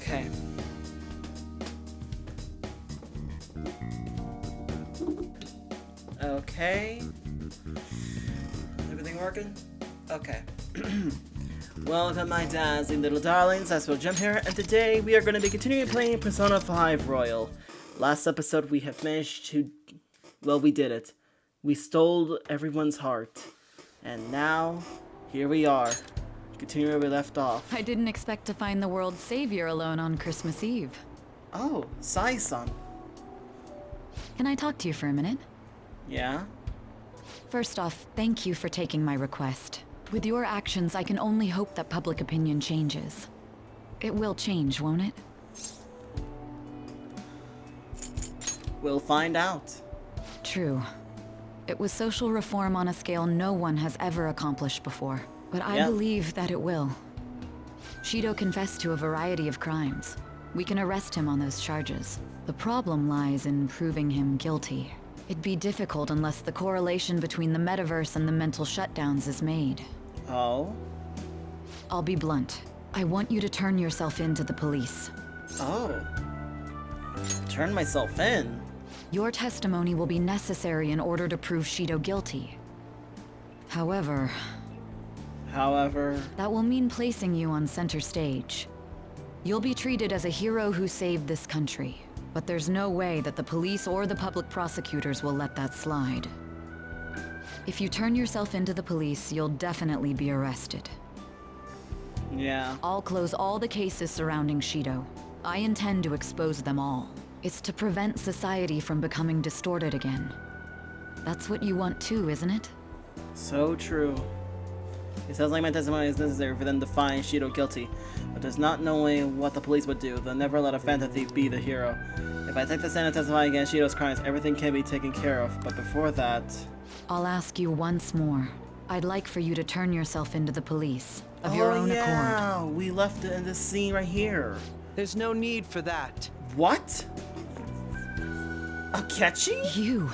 Okay. Okay. Everything working? Okay. Welcome, my dazzling little darlings. IceWolfGem here, and today we are going to be continuing playing Persona 5 Royal. Last episode we have managed to... well, we did it. We stole everyone's heart. And now, here we are. Continuing where we left off. I didn't expect to find the world's savior alone on Christmas Eve. Oh, Sai-san. Can I talk to you for a minute? Yeah? First off, thank you for taking my request. With your actions, I can only hope that public opinion changes. It will change, won't it? We'll find out. True. It was social reform on a scale no one has ever accomplished before. But I believe that it will. Shido confessed to a variety of crimes. We can arrest him on those charges. The problem lies in proving him guilty. It'd be difficult unless the correlation between the metaverse and the mental shutdowns is made. Oh? I'll be blunt. I want you to turn yourself in to the police. Oh. Turn myself in? Your testimony will be necessary in order to prove Shido guilty. However, that will mean placing you on center stage. You'll be treated as a hero who saved this country, but there's no way that the police or the public prosecutors will let that slide. If you turn yourself into the police, you'll definitely be arrested. Yeah. I'll close all the cases surrounding Shido. I intend to expose them all. It's to prevent society from becoming distorted again. That's what you want too, isn't it? So true. It sounds like my testimony is necessary for them to find Shido guilty, but there's not knowing what the police would do. They'll never let a phantom thief be the hero. If I take the stand and testify against Shido's crimes, everything can be taken care of, but before that... I'll ask you once more. I'd like for you to turn yourself into the police, of your own accord. Oh, we left it in this scene right here. There's no need for that. What? Akechi? You!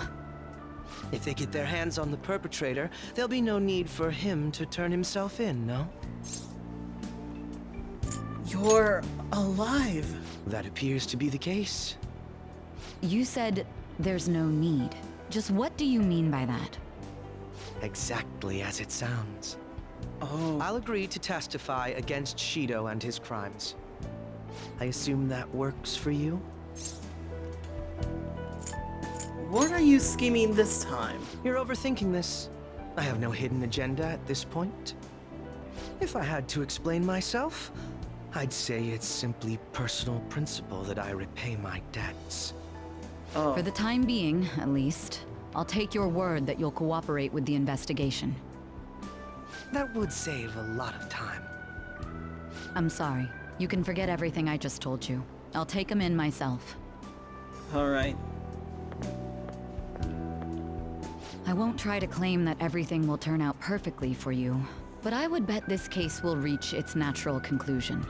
If they get their hands on the perpetrator, there'll be no need for him to turn himself in, no? You're alive. That appears to be the case. You said there's no need. Just what do you mean by that? Exactly as it sounds. Oh. I'll agree to testify against Shido and his crimes. I assume that works for you? What are you scheming this time? You're overthinking this. I have no hidden agenda at this point. If I had to explain myself, I'd say it's simply personal principle that I repay my debts. Oh. For the time being, at least, I'll take your word that you'll cooperate with the investigation. That would save a lot of time. I'm sorry. You can forget everything I just told you. I'll take him in myself. Alright. I won't try to claim that everything will turn out perfectly for you, but I would bet this case will reach its natural conclusion.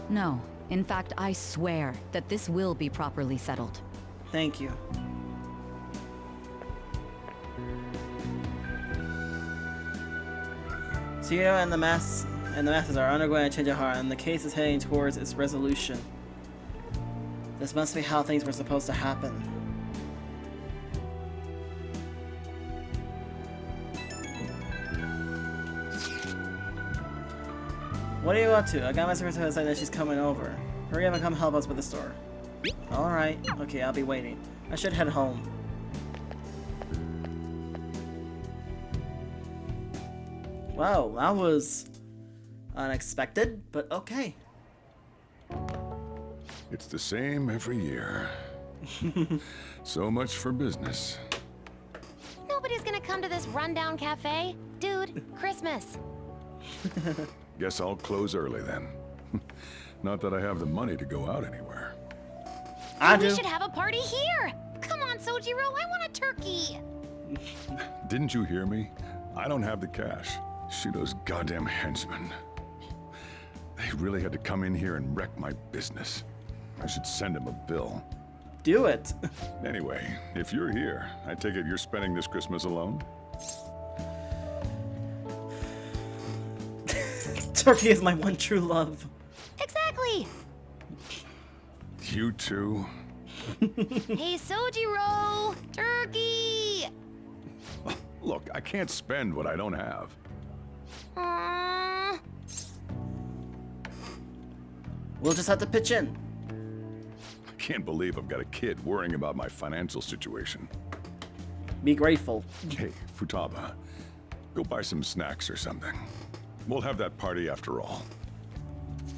No, in fact, I swear that this will be properly settled. Thank you. Shido and the masses are undergoing a change of heart, and the case is heading towards its resolution. This must be how things were supposed to happen. What are you up to? I got my secretary saying that she's coming over. Hurry up and come help us with the store. Alright. Okay, I'll be waiting. I should head home. Wow, that was unexpected, but okay. It's the same every year. So much for business. Nobody's gonna come to this rundown cafe. Dude, Christmas. Guess I'll close early then. Not that I have the money to go out anywhere. We should have a party here. Come on, Sojiro, I want a turkey. Didn't you hear me? I don't have the cash. Shido's goddamn henchmen. They really had to come in here and wreck my business. I should send him a bill. Do it. Anyway, if you're here, I take it you're spending this Christmas alone? Turkey is my one true love. Exactly. You too? Hey, Sojiro! Turkey! Look, I can't spend what I don't have. Aww. We'll just have to pitch in. I can't believe I've got a kid worrying about my financial situation. Be grateful. Hey, Futaba, go buy some snacks or something. We'll have that party after all.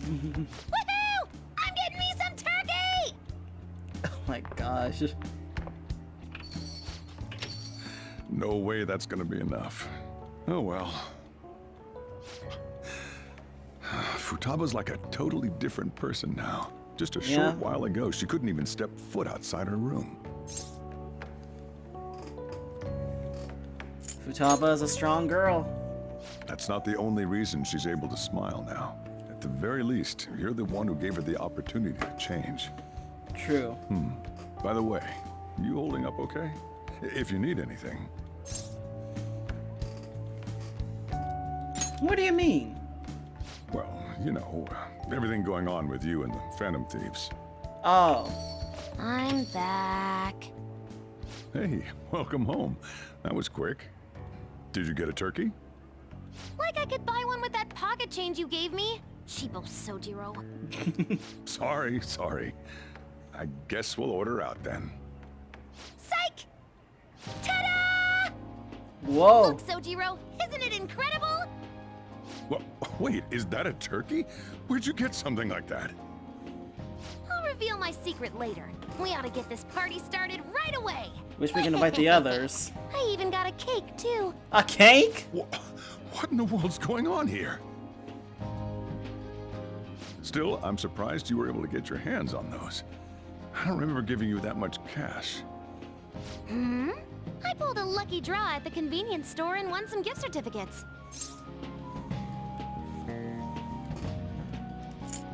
Woohoo! I'm getting me some turkey! Oh my gosh. No way that's gonna be enough. Oh well. Futaba's like a totally different person now. Just a short while ago, she couldn't even step foot outside her room. Futaba is a strong girl. That's not the only reason she's able to smile now. At the very least, you're the one who gave her the opportunity to change. True. By the way, you holding up okay? If you need anything. What do you mean? Well, you know, everything going on with you and the Phantom Thieves. Oh. I'm back. Hey, welcome home. That was quick. Did you get a turkey? Like I could buy one with that pocket change you gave me. Cheapo Sojiro. Sorry. I guess we'll order out then. Psych! Ta-da! Whoa. Look, Sojiro, isn't it incredible? Well, wait, is that a turkey? Where'd you get something like that? I'll reveal my secret later. We ought to get this party started right away. Wish we can invite the others. I even got a cake, too. A cake? What in the world's going on here? Still, I'm surprised you were able to get your hands on those. I don't remember giving you that much cash. I pulled a lucky draw at the convenience store and won some gift certificates.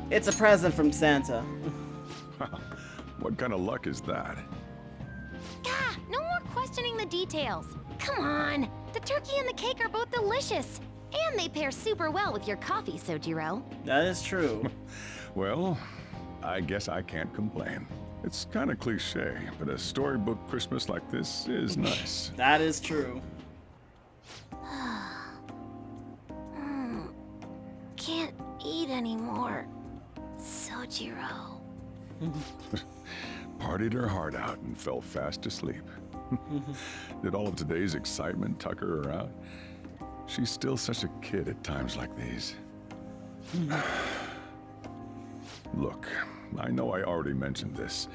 It's a present from Santa. What kind of luck is that? Gah, no more questioning the details. Come on. The turkey and the cake are both delicious. And they pair super well with your coffee, Sojiro. That is true. Well, I guess I can't complain. It's kind of cliche, but a storybook Christmas like this is nice. That is true. Can't eat anymore, Sojiro. Partied her heart out and fell fast asleep. Did all of today's excitement tucker her out? She's still such a kid at times like these. Look, I know I already mentioned this,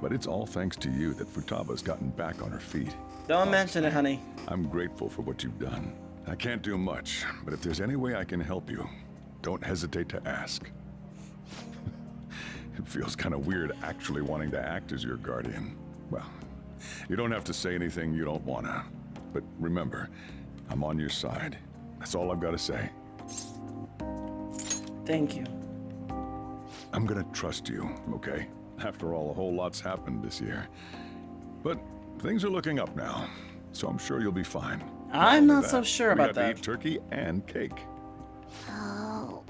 but it's all thanks to you that Futaba's gotten back on her feet. Don't mention it, honey. I'm grateful for what you've done. I can't do much, but if there's any way I can help you, don't hesitate to ask. It feels kind of weird actually wanting to act as your guardian. Well, you don't have to say anything you don't wanna. But remember, I'm on your side. That's all I've got to say. Thank you. I'm gonna trust you, okay? After all, a whole lot's happened this year. But things are looking up now, so I'm sure you'll be fine. I'm not so sure about We that. have to eat turkey and cake. Oh,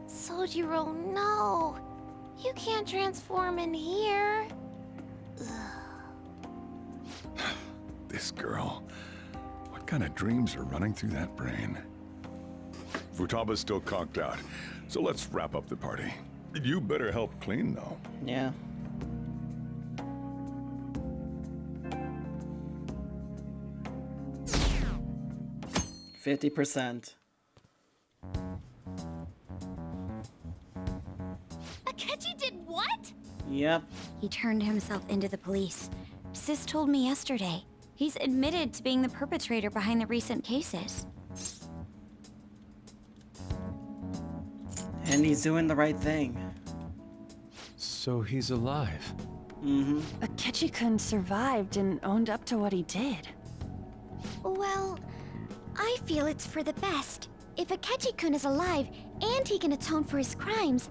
Sojiro, no. You can't transform in here. This girl. What kind of dreams are running through that brain? Futaba's still conked out, so let's wrap up the party. You better help clean, though. Yeah. $50%. Akechi did what? Yep. He turned himself into the police. Sis told me yesterday. He's admitted to being the perpetrator behind the recent cases. And he's doing the right thing. So he's alive. Mm-hmm. Akechi-kun survived and owned up to what he did. Well, I feel it's for the best. If Akechi-kun is alive and he can atone for his crimes,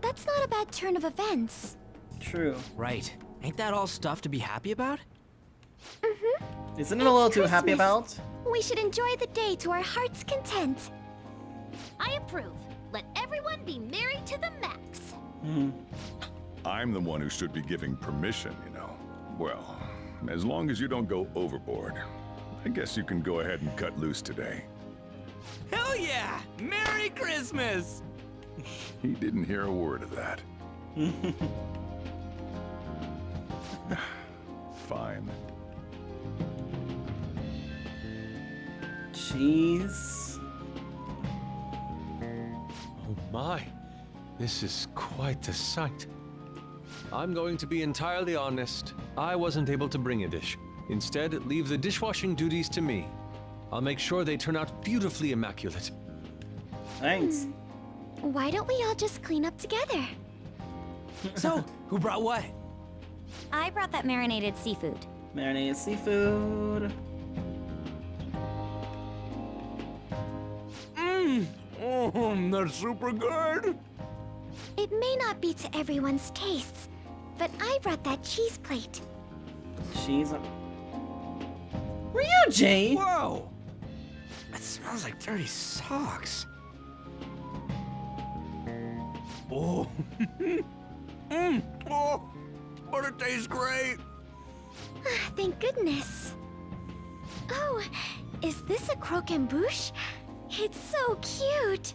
that's not a bad turn of events. True. Right. Ain't that all stuff to be happy about? Isn't it a little too Christmas. happy about? We should enjoy the day to our heart's content. I approve. Let everyone be merry to the max. Mm-hmm. I'm the one who should be giving permission, you know. Well, as long as you don't go overboard, I guess you can go ahead and cut loose today. Hell yeah! Merry Christmas! He didn't hear a word of that. Fine. Jeez. Oh my, this is quite the sight. I'm going to be entirely honest. I wasn't able to bring a dish. Instead, leave the dishwashing duties to me. I'll make sure they turn out beautifully immaculate. Thanks. Why don't we all just clean up together? So, who brought what? I brought that marinated seafood. Marinated seafood. That's super good! It may not be to everyone's tastes, but I brought that cheese plate. Cheese. Ryuji! Whoa! That smells like dirty socks. Oh. Oh, but it tastes great. Thank goodness. Oh, is this a croquembouche? It's so cute.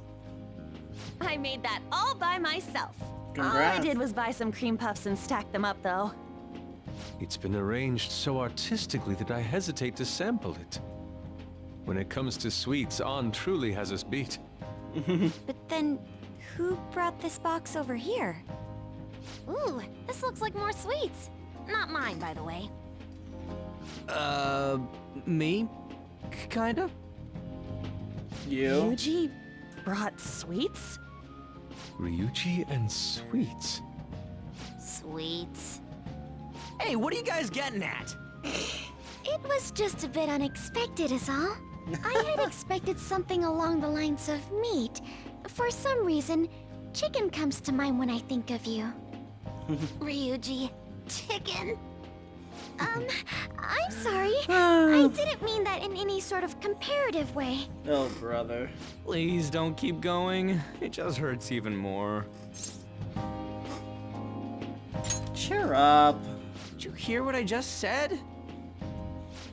I made that all by myself. All I Congrats. did was buy some cream puffs and stack them up, though. It's been arranged so artistically that I hesitate to sample it. When it comes to sweets, On truly has us beat. But then, who brought this box over here? Ooh, this looks like more sweets. Not mine, by the way. Me? Kinda? You? Yuji brought sweets? Ryuji and sweets. Sweets. Hey, what are you guys getting at? It was just a bit unexpected is all. I had expected something along the lines of meat. For some reason, chicken comes to mind when I think of you. Ryuji. Chicken. I'm sorry. I didn't mean that in any sort of comparative way. Oh, brother. Please don't keep going. It just hurts even more. Cheer up. Did you hear what I just said?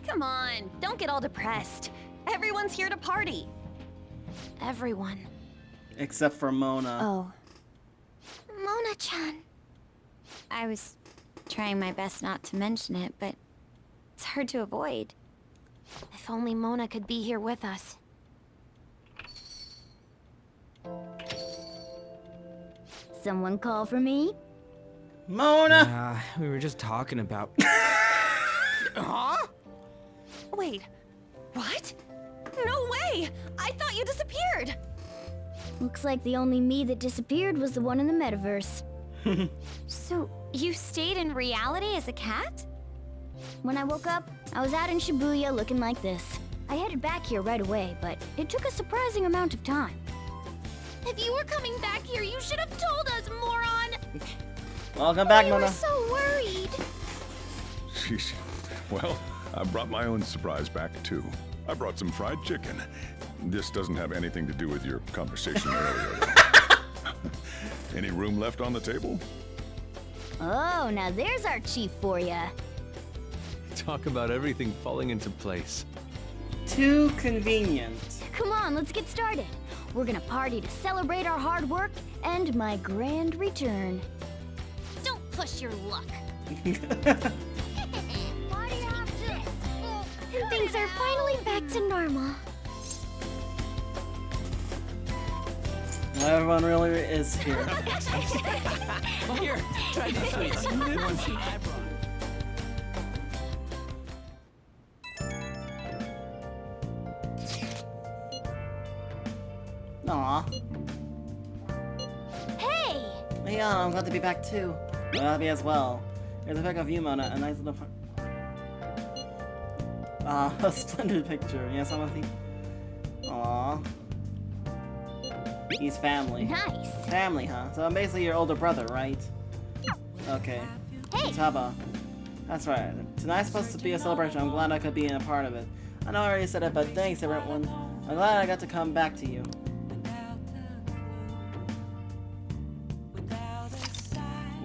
Come on, don't get all depressed. Everyone's here to party. Everyone. Except for Mona. Oh. Mona-chan. I was trying my best not to mention it, but it's hard to avoid. If only Mona could be here with us. Someone call for me? Mona! We were just talking about... Huh? Wait, what? No way! I thought you disappeared! Looks like the only me that disappeared was the one in the metaverse. So, you stayed in reality as a cat? When I woke up, I was out in Shibuya looking like this. I headed back here right away, but it took a surprising amount of time. If you were coming back here, you should have told us, moron! Welcome back, We Mona. were so worried. Sheesh. Well, I brought my own surprise back, too. I brought some fried chicken. This doesn't have anything to do with your conversation earlier, though. Any room left on the table? Oh, now there's our chief for ya. Talk about everything falling into place. Too convenient. Come on, let's get started. We're gonna party to celebrate our hard work and my grand return. Don't push your luck. Party after this. And things are finally back to normal. Everyone really is here. Here, try these sweets. I brought. Aw. Hey! Yeah, I'm glad to be back too. Well, me as well. Here's a pic of you, Mona. A nice little a splendid picture. Yes, I'm a thief. Aw. He's family. Nice. Family, huh? So I'm basically your older brother, right? Okay. Hey! Taba. That's right. Tonight's supposed to be a celebration. I'm glad I could be in a part of it. I know I already said it, but thanks everyone. I'm glad I got to come back to you.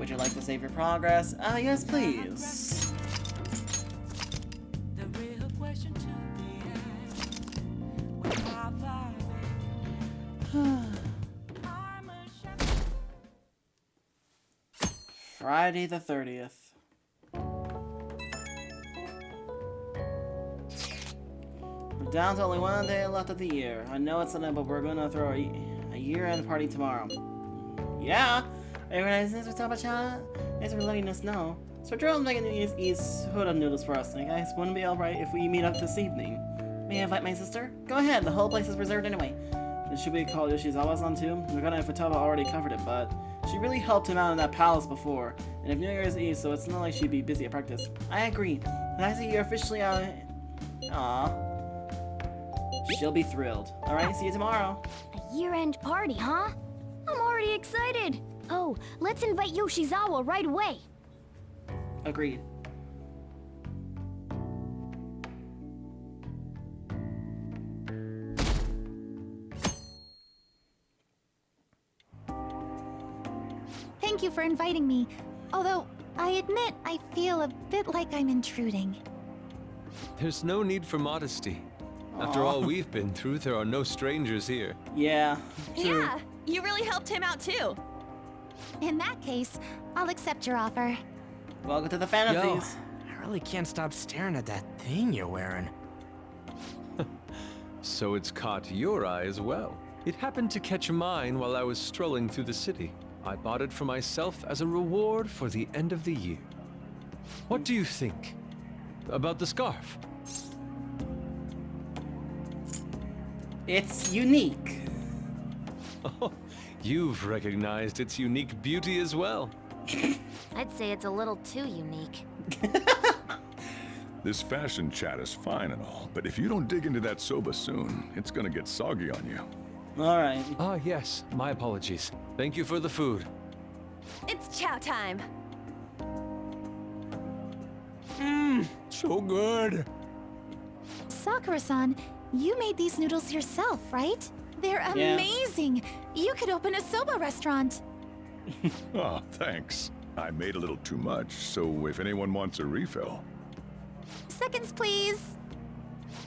Would you like to save your progress? Yes, please. Friday the 30th. We're down to only one day left of the year. I know it's sudden, but we're gonna throw a year-end party tomorrow. Yeah! Are you ready to talk about chat? Thanks for letting us know. So Joel's making these Huda noodles for us, and guys, wouldn't it be alright if we meet up this evening? May I invite my sister? Go ahead, the whole place is reserved anyway. This should be called Yoshizawa-san too. We're gonna have Futaba already covered it, but she really helped him out in that palace before. And if New Year's Eve, so it's not like she'd be busy at practice. I agree. And I see you're officially out. Aww. She'll be thrilled. Alright, see you tomorrow. A year-end party, huh? I'm already excited. Oh, let's invite Yoshizawa right away. Agreed. Thank you for inviting me. Although, I admit I feel a bit like I'm intruding. There's no need for modesty. After all we've been through, there are no strangers here. Yeah, true. Yeah, you really helped him out too. In that case, I'll accept your offer. Welcome to the Yo, fantasies. I really can't stop staring at that thing you're wearing. So it's caught your eye as well. It happened to catch mine while I was strolling through the city. I bought it for myself as a reward for the end of the year. What do you think about the scarf? It's unique. Oh, you've recognized its unique beauty as well. I'd say it's a little too unique. This fashion chat is fine and all, but if you don't dig into that soba soon, it's gonna get soggy on you. Alright. Ah, yes. My apologies. Thank you for the food. It's chow time. So good. Sakura-san, you made these noodles yourself, right? They're Yeah. amazing. You could open a soba restaurant. Oh, thanks. I made a little too much, so if anyone wants a refill. Seconds, please.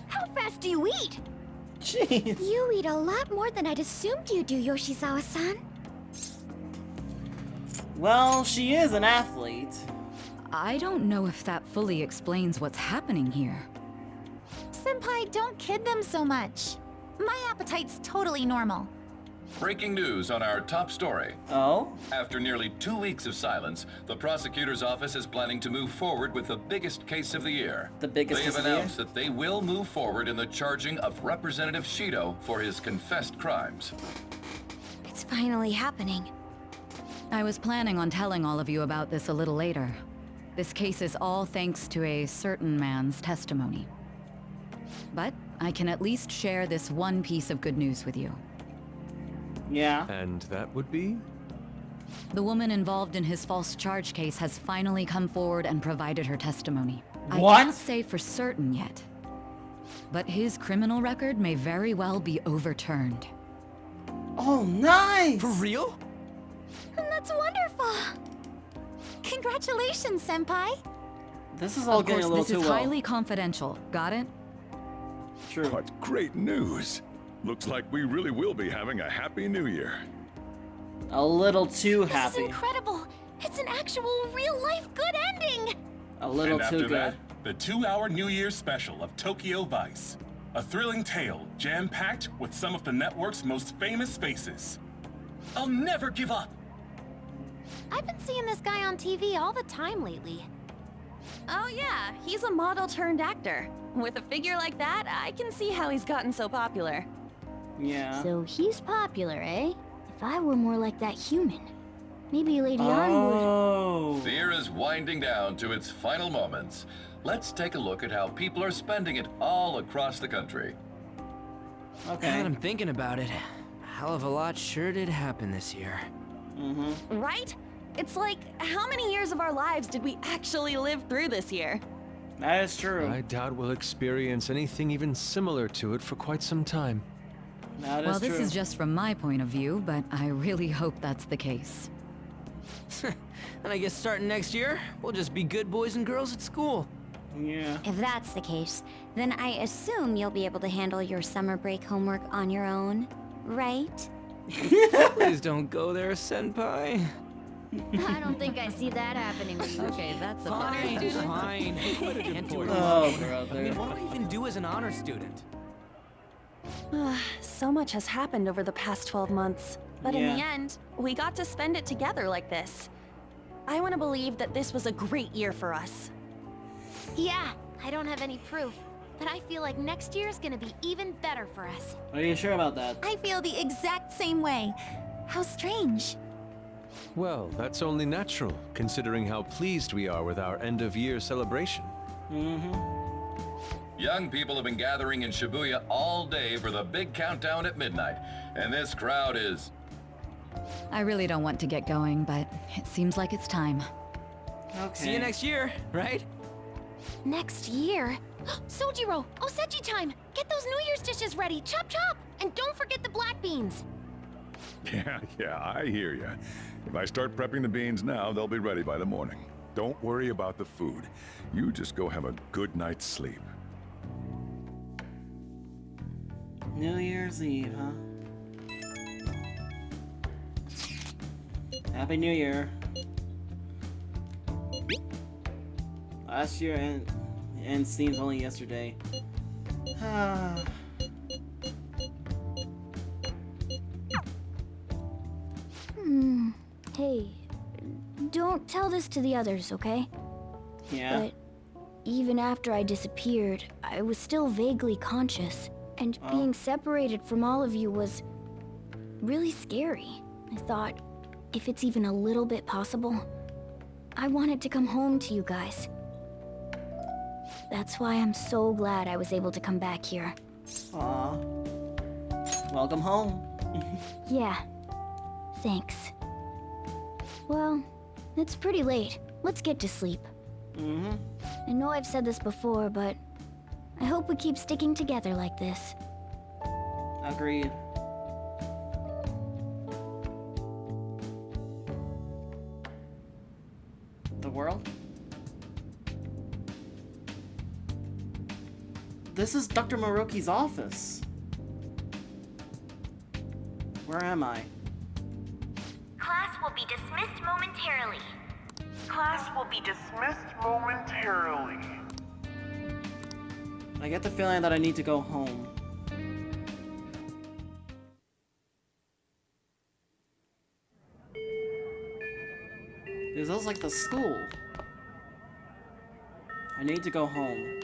How fast do you eat? Jeez. You eat a lot more than I'd assumed you do, Yoshizawa-san. Well, she is an athlete. I don't know if that fully explains what's happening here. Senpai, don't kid them so much. My appetite's totally normal. Breaking news on our top story. Oh? After nearly 2 weeks of silence, the prosecutor's office is planning to move forward with the biggest case of the year. The biggest They case have of the year? announced that they will move forward in the charging of Representative Shido for his confessed crimes. It's finally happening. I was planning on telling all of you about this a little later. This case is all thanks to a certain man's testimony. But I can at least share this one piece of good news with you. Yeah. And that would be? The woman involved in his false charge case has finally come forward and provided her testimony. What? I can't say for certain yet, but his criminal record may very well be overturned. Oh, nice! For real? That's wonderful. Congratulations, Senpai. This is all Of getting course, a little this too is well. highly confidential. Got it? True. What great news! Looks like we really will be having a happy new year. A little too This is happy. incredible. It's an actual real-life good ending. A little And too after good. that, the 2-hour New Year's special of Tokyo Vice. A thrilling tale, jam-packed with some of the network's most famous faces. I'll never give up! I've been seeing this guy on TV all the time lately. Oh yeah, he's a model turned actor. With a figure like that, I can see how he's gotten so popular. Yeah. So he's popular, eh? If I were more like that human, maybe Lady Ann would... Oh. The year is winding down to its final moments. Let's take a look at how people are spending it all across the country. Now Okay. that I'm thinking about it, a hell of a lot sure did happen this year. Mm-hmm. Right? It's like, how many years of our lives did we actually live through this year? That is true. I doubt we'll experience anything even similar to it for quite some time. That is Well, this true. is just from my point of view, but I really hope that's the case. And I guess starting next year, we'll just be good boys and girls at school. Yeah. If that's the case, then I assume you'll be able to handle your summer break homework on your own, right? Please don't go there, Senpai. I don't think I see that happening with you. Okay, that's a Fine, fine. Can't do it Oh, alone. I brother. mean, what do I even do as an honor student? So much has happened over the past 12 months. But in Yeah. the end, we got to spend it together like this. I want to believe that this was a great year for us. Yeah, I don't have any proof, but I feel like next year's gonna be even better for us. Are you sure about that? I feel the exact same way. How strange. Well, that's only natural, considering how pleased we are with our end-of-year celebration. Young people have been gathering in Shibuya all day for the big countdown at midnight, and this crowd is... I really don't want to get going, but it seems like it's time. Okay. See you next year, right? Next year? Sojiro, Osechi time! Get those New Year's dishes ready, chop chop! And don't forget the black beans! Yeah, I hear ya. If I start prepping the beans now, they'll be ready by the morning. Don't worry about the food. You just go have a good night's sleep. New Year's Eve, huh? Happy New Year. Last year and seems only yesterday. Hey, don't tell this to the others, okay? Yeah. But even after I disappeared, I was still vaguely conscious. And being separated from all of you was really scary. I thought, if it's even a little bit possible, I wanted to come home to you guys. That's why I'm so glad I was able to come back here. Aw. Welcome home. Yeah. Thanks. Well, it's pretty late. Let's get to sleep. I know I've said this before, but I hope we keep sticking together like this. Agreed. The world? This is Dr. Maruki's office. Where am I? Class will be dismissed momentarily. Class will be dismissed momentarily. I get the feeling that I need to go home. This looks like the school. I need to go home.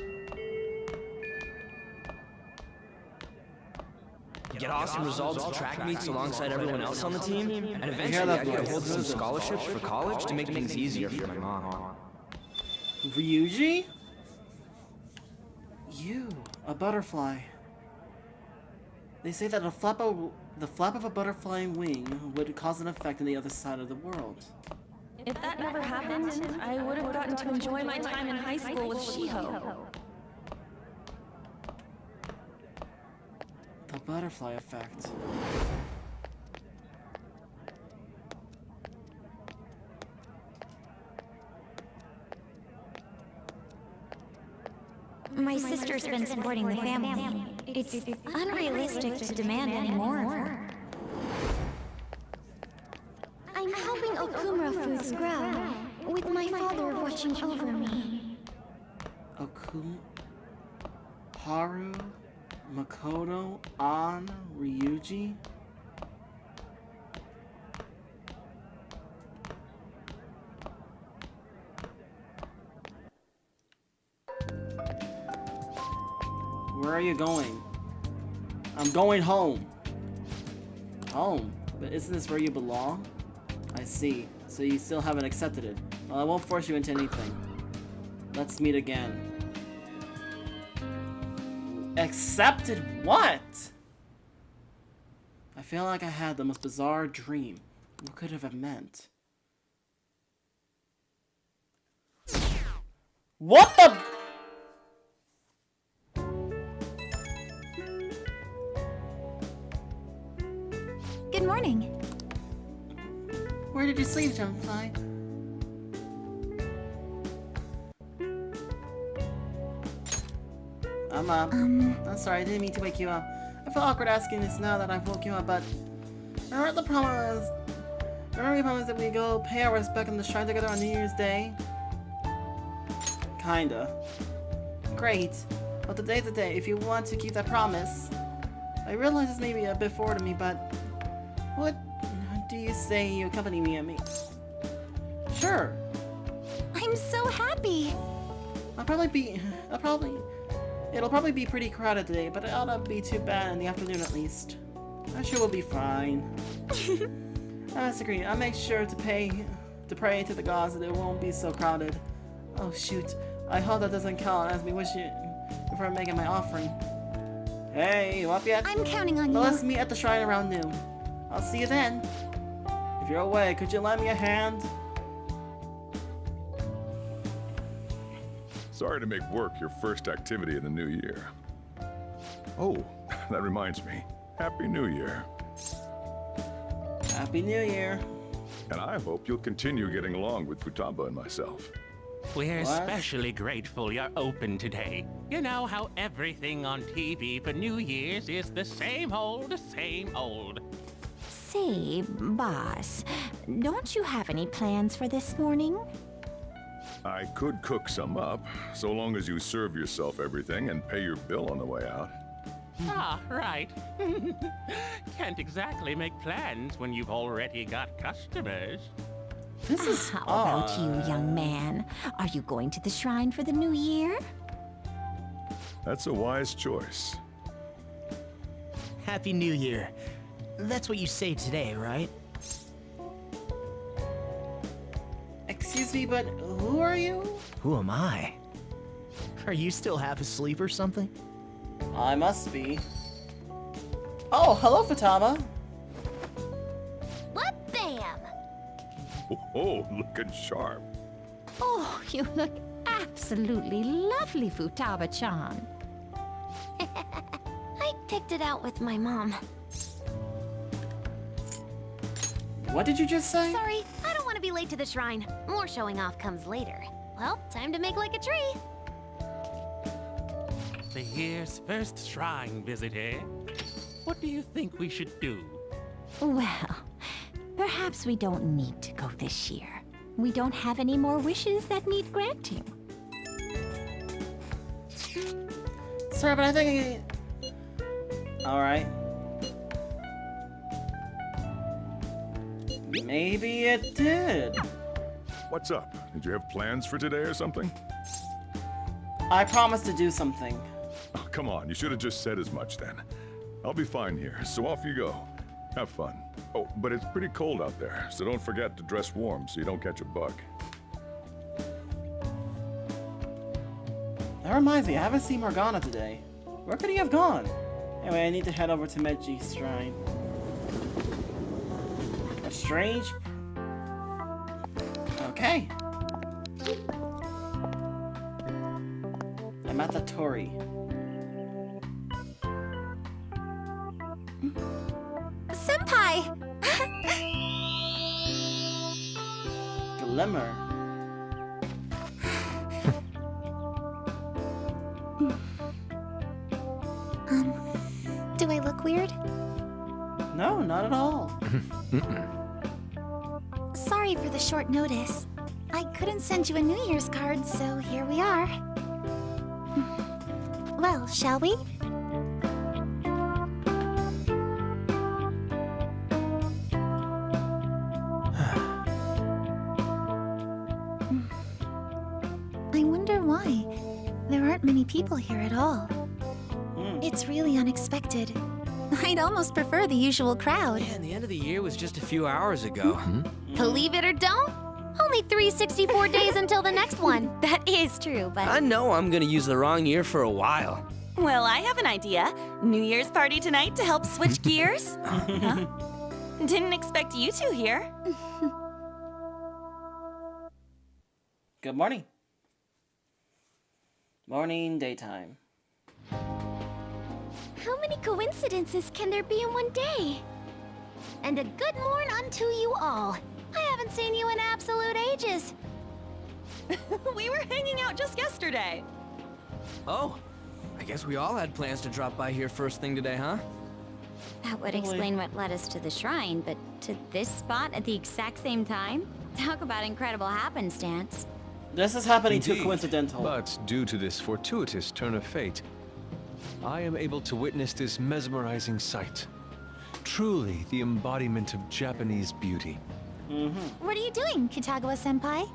Get awesome results at track meets alongside everyone else on the team, and eventually that I could voice. hold some scholarships for college to make things easier for my mom. Ryuji? You, a butterfly. They say that the flap of a butterfly wing would cause an effect on the other side of the world. If that never happened, I would have gotten to enjoy my time in high school with Shiho. The butterfly effect. My sister's been supporting the family. It's unrealistic to demand any more of her. I'm helping Okumura foods grow, with my father watching over me. Haru, Makoto, An, Ryuji? Where are you going? I'm going home. Home? But isn't this where you belong? I see. So you still haven't accepted it. Well, I won't force you into anything. Let's meet again. Accepted what? I feel like I had the most bizarre dream. What could it have meant? What the? Good morning. Where did you sleep, Junpei? I'm sorry, I didn't mean to wake you up. I feel awkward asking this now that I've woke you up, but remember the promise? Remember we promised that we go pay our respect in the shrine together on New Year's Day? Kinda. Great. Well, today's the day, if you want to keep that promise. I realize this may be a bit forward to me, but what do you say you accompany me and me? Sure. I'm so happy. It'll probably be pretty crowded today, but it ought not be too bad in the afternoon at least. I'm sure we'll be fine. I disagree. I'll make sure to pray to the gods that it won't be so crowded. Oh shoot. I hope that doesn't count as me wishing before making my offering. Hey, you up yet? I'm counting on you. Let's meet at the shrine around noon. I'll see you then. If you're away, could you lend me a hand? Sorry to make work your first activity in the new year. Oh, that reminds me. Happy New Year. Happy New Year. And I hope you'll continue getting along with Futaba and myself. We're especially grateful you're open today. You know how everything on TV for New Year's is the same old, same old. Say, boss, don't you have any plans for this morning? I could cook some up, so long as you serve yourself everything and pay your bill on the way out. Ah, right. Can't exactly make plans when you've already got customers. This is How about you, young man? Are you going to the shrine for the new year? That's a wise choice. Happy New Year. That's what you say today, right? Excuse me, but who are you? Who am I? Are you still half asleep or something? I must be. Oh, hello, Futaba. What bam? Oh, looking sharp. Oh, you look absolutely lovely, Futaba-chan. I picked it out with my mom. What did you just say? Sorry, I don't want to be late to the shrine. More showing off comes later. Well, time to make like a tree. The year's first shrine visit, eh? What do you think we should do? Well, perhaps we don't need to go this year. We don't have any more wishes that need granting. Sorry, but I think alright. Maybe it did. What's up? Did you have plans for today or something? I promised to do something. Oh, come on, you should have just said as much then. I'll be fine here, so off you go. Have fun. Oh, but it's pretty cold out there, so don't forget to dress warm so you don't catch a bug. That reminds me, I haven't seen Morgana today. Where could he have gone? Anyway, I need to head over to Meji's shrine. A strange... Okay. I'm at the Tori. Senpai! Glimmer. Do I look weird? No, not at all. Sorry for the short notice. I couldn't send you a New Year's card, so here we are. Well, shall we? I wonder why. There aren't many people here at all. It's really unexpected. I'd almost prefer the usual crowd. Man, the end of the year was just a few hours ago. Believe it or don't, only 364 days until the next one. That is true, but... I know I'm gonna use the wrong year for a while. Well, I have an idea. New Year's party tonight to help switch gears? Huh? Didn't expect you two here. Good morning. Morning, daytime. How many coincidences can there be in one day? And a good morn unto you all. I ages. We were hanging out just yesterday. Oh, I guess we all had plans to drop by here first thing today, huh? That would explain what led us to the shrine, but to this spot at the exact same time? Talk about incredible happenstance. This is happening too Indeed, coincidental. But due to this fortuitous turn of fate, I am able to witness this mesmerizing sight. Truly the embodiment of Japanese beauty. What are you doing, Kitagawa-senpai?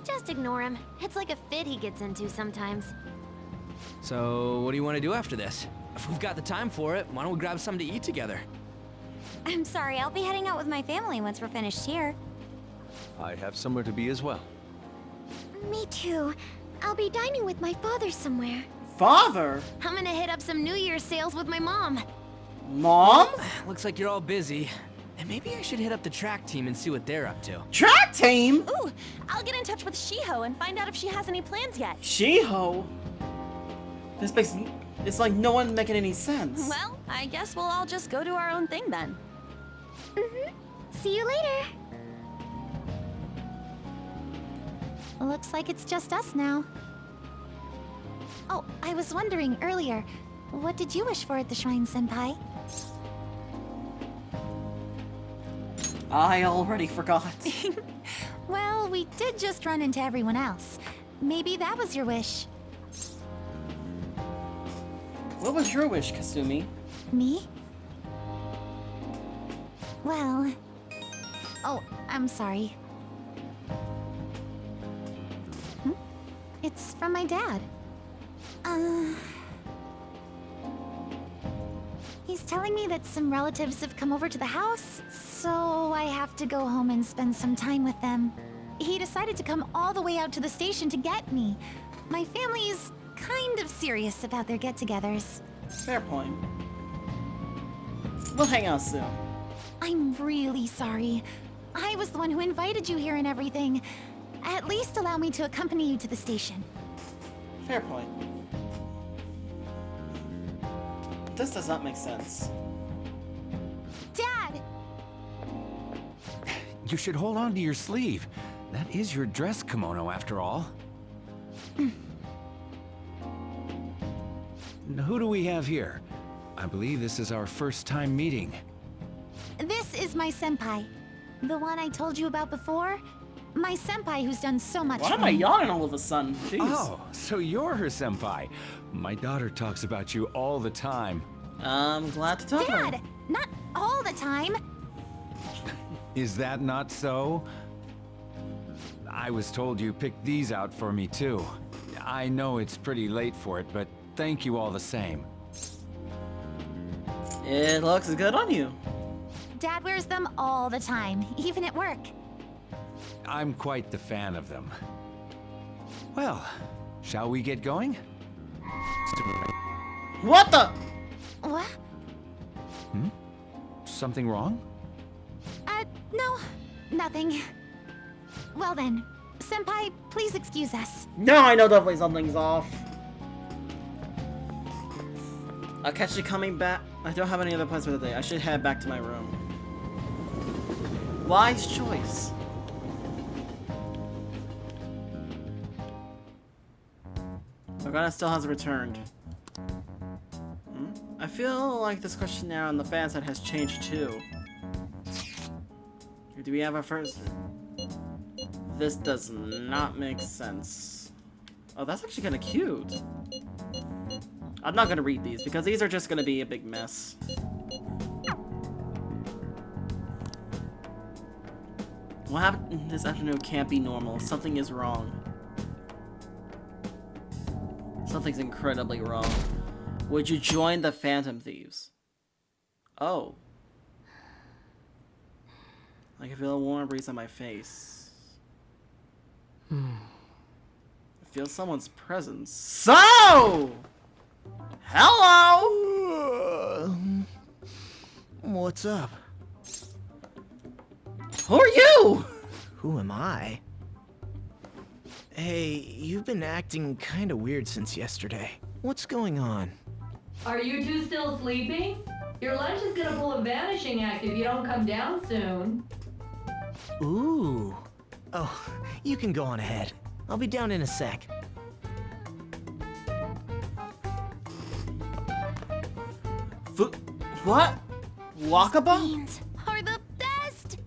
Just ignore him. It's like a fit he gets into sometimes. So, what do you want to do after this? If we've got the time for it, why don't we grab something to eat together? I'm sorry, I'll be heading out with my family once we're finished here. I have somewhere to be as well. Me too. I'll be dining with my father somewhere. Father? I'm gonna hit up some New Year's sales with my mom. Mom? Looks like you're all busy. And maybe I should hit up the track team and see what they're up to. Track team? Ooh, I'll get in touch with Shiho and find out if she has any plans yet. Shiho? This makes... It's like no one making any sense. Well, I guess we'll all just go do our own thing then. See you later. Looks like it's just us now. Oh, I was wondering earlier, what did you wish for at the shrine, senpai? I already forgot. Well, we did just run into everyone else. Maybe that was your wish. What was your wish, Kasumi? Me? Well... Oh, I'm sorry. It's from my dad. He's telling me that some relatives have come over to the house, so I have to go home and spend some time with them. He decided to come all the way out to the station to get me. My family's kind of serious about their get-togethers. Fair point. We'll hang out soon. I'm really sorry. I was the one who invited you here and everything. At least allow me to accompany you to the station. Fair point. This does not make sense. Dad! You should hold on to your sleeve. That is your dress kimono, after all. Now, who do we have here? I believe this is our first time meeting. This is my senpai. The one I told you about before. My senpai who's done so much Why for am I me. yawning all of a sudden? Jeez. Oh, so you're her senpai. My daughter talks about you all the time. I'm glad to talk to her. Dad! Not all the time! Is that not so? I was told you picked these out for me too. I know it's pretty late for it, but thank you all the same. It looks good on you. Dad wears them all the time, even at work. I'm quite the fan of them. Well, shall we get going? What the? What? Something wrong? No. Nothing. Well then, senpai, please excuse us. No, I know definitely something's off. I'll catch you coming back. I don't have any other plans for the day. I should head back to my room. Wise choice. Morgana still hasn't returned. I feel like this questionnaire on the fan side has changed too. Do we have our first? This does not make sense. Oh, that's actually kind of cute. I'm not gonna read these because these are just gonna be a big mess. What happened this afternoon can't be normal. Something is wrong. Something's incredibly wrong. Would you join the Phantom Thieves? Oh. I can feel a warm breeze on my face. I feel someone's presence. So! Hello! What's up? Who are you? Who am I? Hey, you've been acting kinda weird since yesterday. What's going on? Are you two still sleeping? Your lunch is gonna pull a vanishing act if you don't come down soon. Ooh, Oh, you can go on ahead. I'll be down in a sec. What? Wakaba? Beans are the best!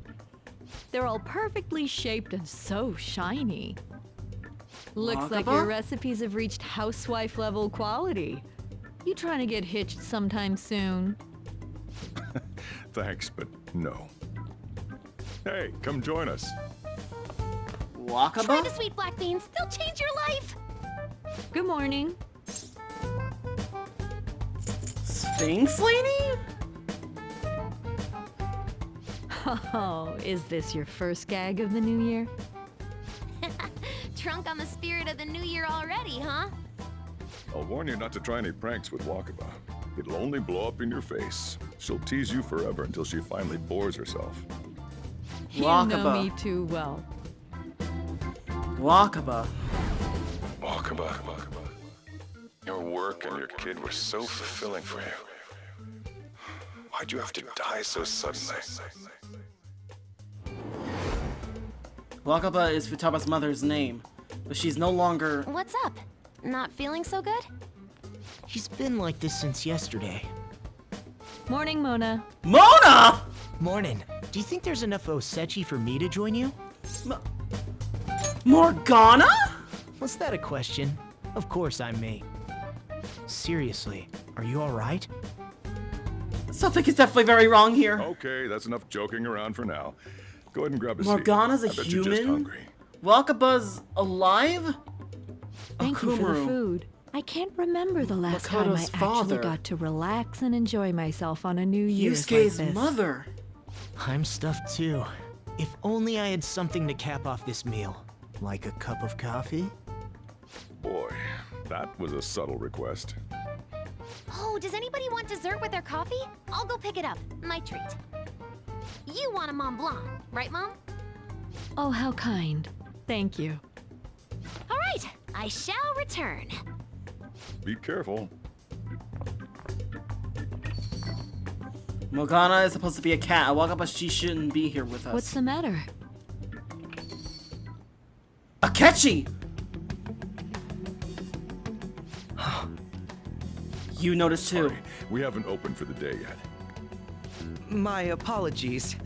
They're all perfectly shaped and so shiny. Looks like Wakaba? your recipes have reached housewife level quality. You trying to get hitched sometime soon? Thanks, but no. Hey, come join us. Wakaba? Try the sweet black beans. They'll change your life. Good morning. Sphinx Lady? Oh, is this your first gag of the new year? Drunk on the spirit of the new year already, huh? I'll warn you not to try any pranks with Wakaba. It'll only blow up in your face. She'll tease you forever until she finally bores herself. You know me too well. Wakaba. Wakaba. Your work and your kid were so fulfilling for you. Why'd you have to die so suddenly? Wakaba is Futaba's mother's name, but she's no longer... What's up? Not feeling so good? She's been like this since yesterday. Morning, Mona. Mona! Morning. Do you think there's enough Osechi for me to join you? Morgana? Was that a question? Of course I'm me. Seriously, are you alright? Something is definitely very wrong here. Okay, that's enough joking around for now. Go ahead and grab a Morgana's seat. a I bet you're just human? hungry. Wakaba's alive? Thank you for the Akumaru. food. I can't remember the last time I Makoto's father. actually got to relax and enjoy myself on a New Year's like Yusuke's this. mother. I'm stuffed too. If only I had something to cap off this meal. Like a cup of coffee? Boy, that was a subtle request. Oh, does anybody want dessert with their coffee? I'll go pick it up. My treat. You want a Mont Blanc, right, Mom? Oh, how kind. Thank you. All right, I shall return. Be careful. Morgana is supposed to be a cat. Wakaba, she shouldn't be here with us. What's the matter? Akechi! You noticed too. Sorry, we haven't opened for the day yet. My apologies.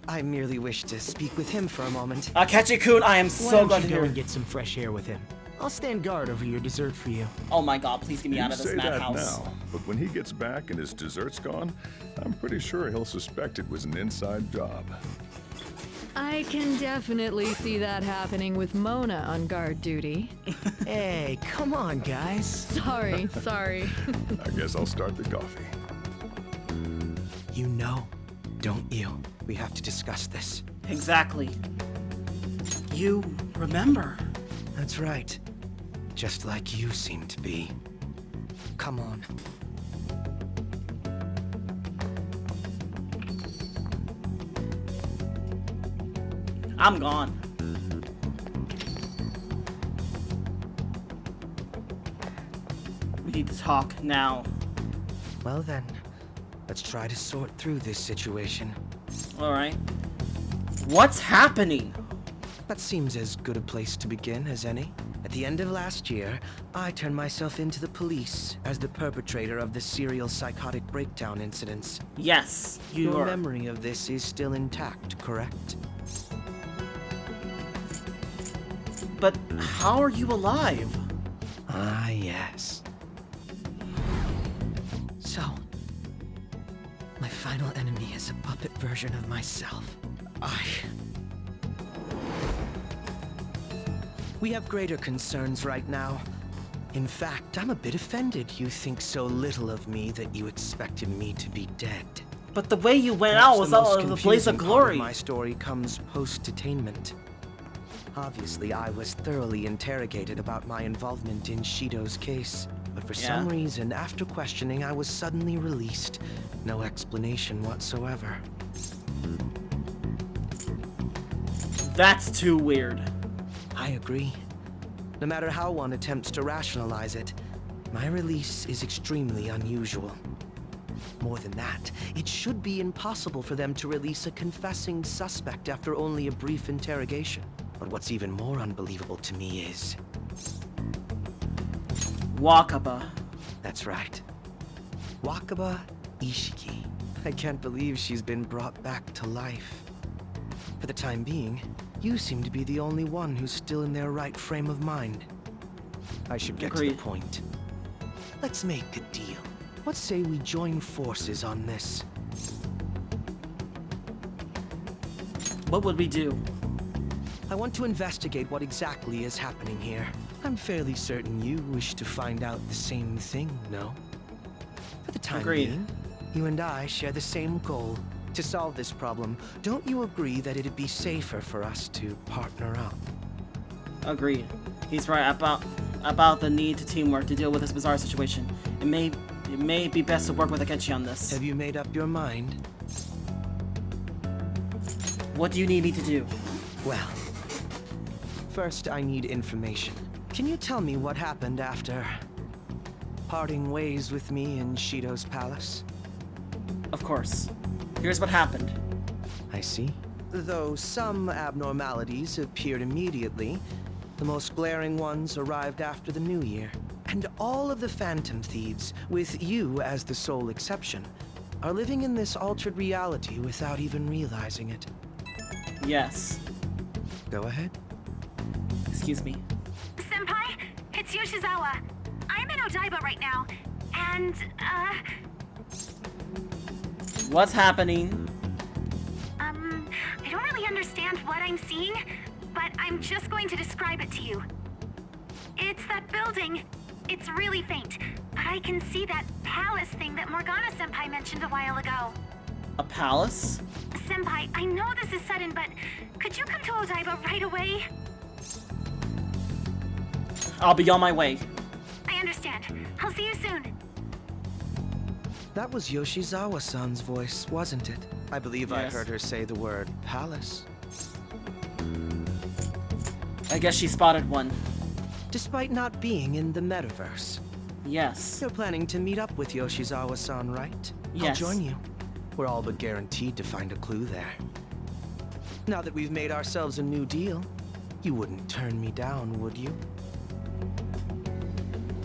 I merely wish to speak with him for a moment. Akechi-kun, I am Why so don't glad you to go hear. and get some fresh air with him? I'll stand guard over your dessert for you. Oh my god, please get me You out of this say that madhouse. now, but when he gets back and his dessert's gone, I'm pretty sure he'll suspect it was an inside job. I can definitely see that happening with Mona on guard duty. Hey, come on, guys. Sorry. I guess I'll start the coffee. You know, don't you? We have to discuss this. Exactly. You remember. That's right. Just like you seem to be. Come on. I'm gone. We need to talk now. Well then, let's try to sort through this situation. Alright. What's happening? That seems as good a place to begin as any. At the end of last year, I turned myself into the police as the perpetrator of the serial psychotic breakdown incidents. Yes, you Your are. memory of this is still intact, correct? But how are you alive? Ah, yes. So, my final enemy is a puppet version of myself. We have greater concerns right now. In fact, I'm a bit offended you think so little of me that you expected me to be dead. But the way you went Perhaps out was the most all of the blaze of confusing part glory. my story comes post-detainment. Obviously, I was thoroughly interrogated about my involvement in Shido's case, but for some reason, after questioning, I was suddenly released. No explanation whatsoever. That's too weird. I agree. No matter how one attempts to rationalize it, my release is extremely unusual. More than that, it should be impossible for them to release a confessing suspect after only a brief interrogation. But what's even more unbelievable to me is... Wakaba. That's right. Wakaba Ishiki. I can't believe she's been brought back to life. For the time being, you seem to be the only one who's still in their right frame of mind. I should get to the point. Let's make a deal. Let's say we join forces on this. What would we do? I want to investigate what exactly is happening here. I'm fairly certain you wish to find out the same thing, no? For the time being, you and I share the same goal. To solve this problem, don't you agree that it'd be safer for us to partner up? Agreed. He's right about the need to teamwork to deal with this bizarre situation. It may be best to work with Akechi on this. Have you made up your mind? What do you need me to do? Well, first I need information. Can you tell me what happened after parting ways with me in Shido's palace? Of course. Here's what happened. I see. Though some abnormalities appeared immediately, the most glaring ones arrived after the New Year. And all of the Phantom Thieves, with you as the sole exception, are living in this altered reality without even realizing it. Yes. Go ahead. Excuse me. Senpai, it's Yoshizawa. I'm in Odaiba right now, and, What's happening? I don't really understand what I'm seeing, but I'm just going to describe it to you. It's that building. It's really faint, but I can see that palace thing that Morgana-senpai mentioned a while ago. A palace? Senpai, I know this is sudden, but could you come to Odaiba right away? I'll be on my way. I understand. I'll see you soon. That was Yoshizawa-san's voice, wasn't it? I believe I Yes. heard her say the word palace. I guess she spotted one. Despite not being in the metaverse. Yes. You're planning to meet up with Yoshizawa-san, right? I'll Yes. join you. We're all but guaranteed to find a clue there. Now that we've made ourselves a new deal, you wouldn't turn me down, would you?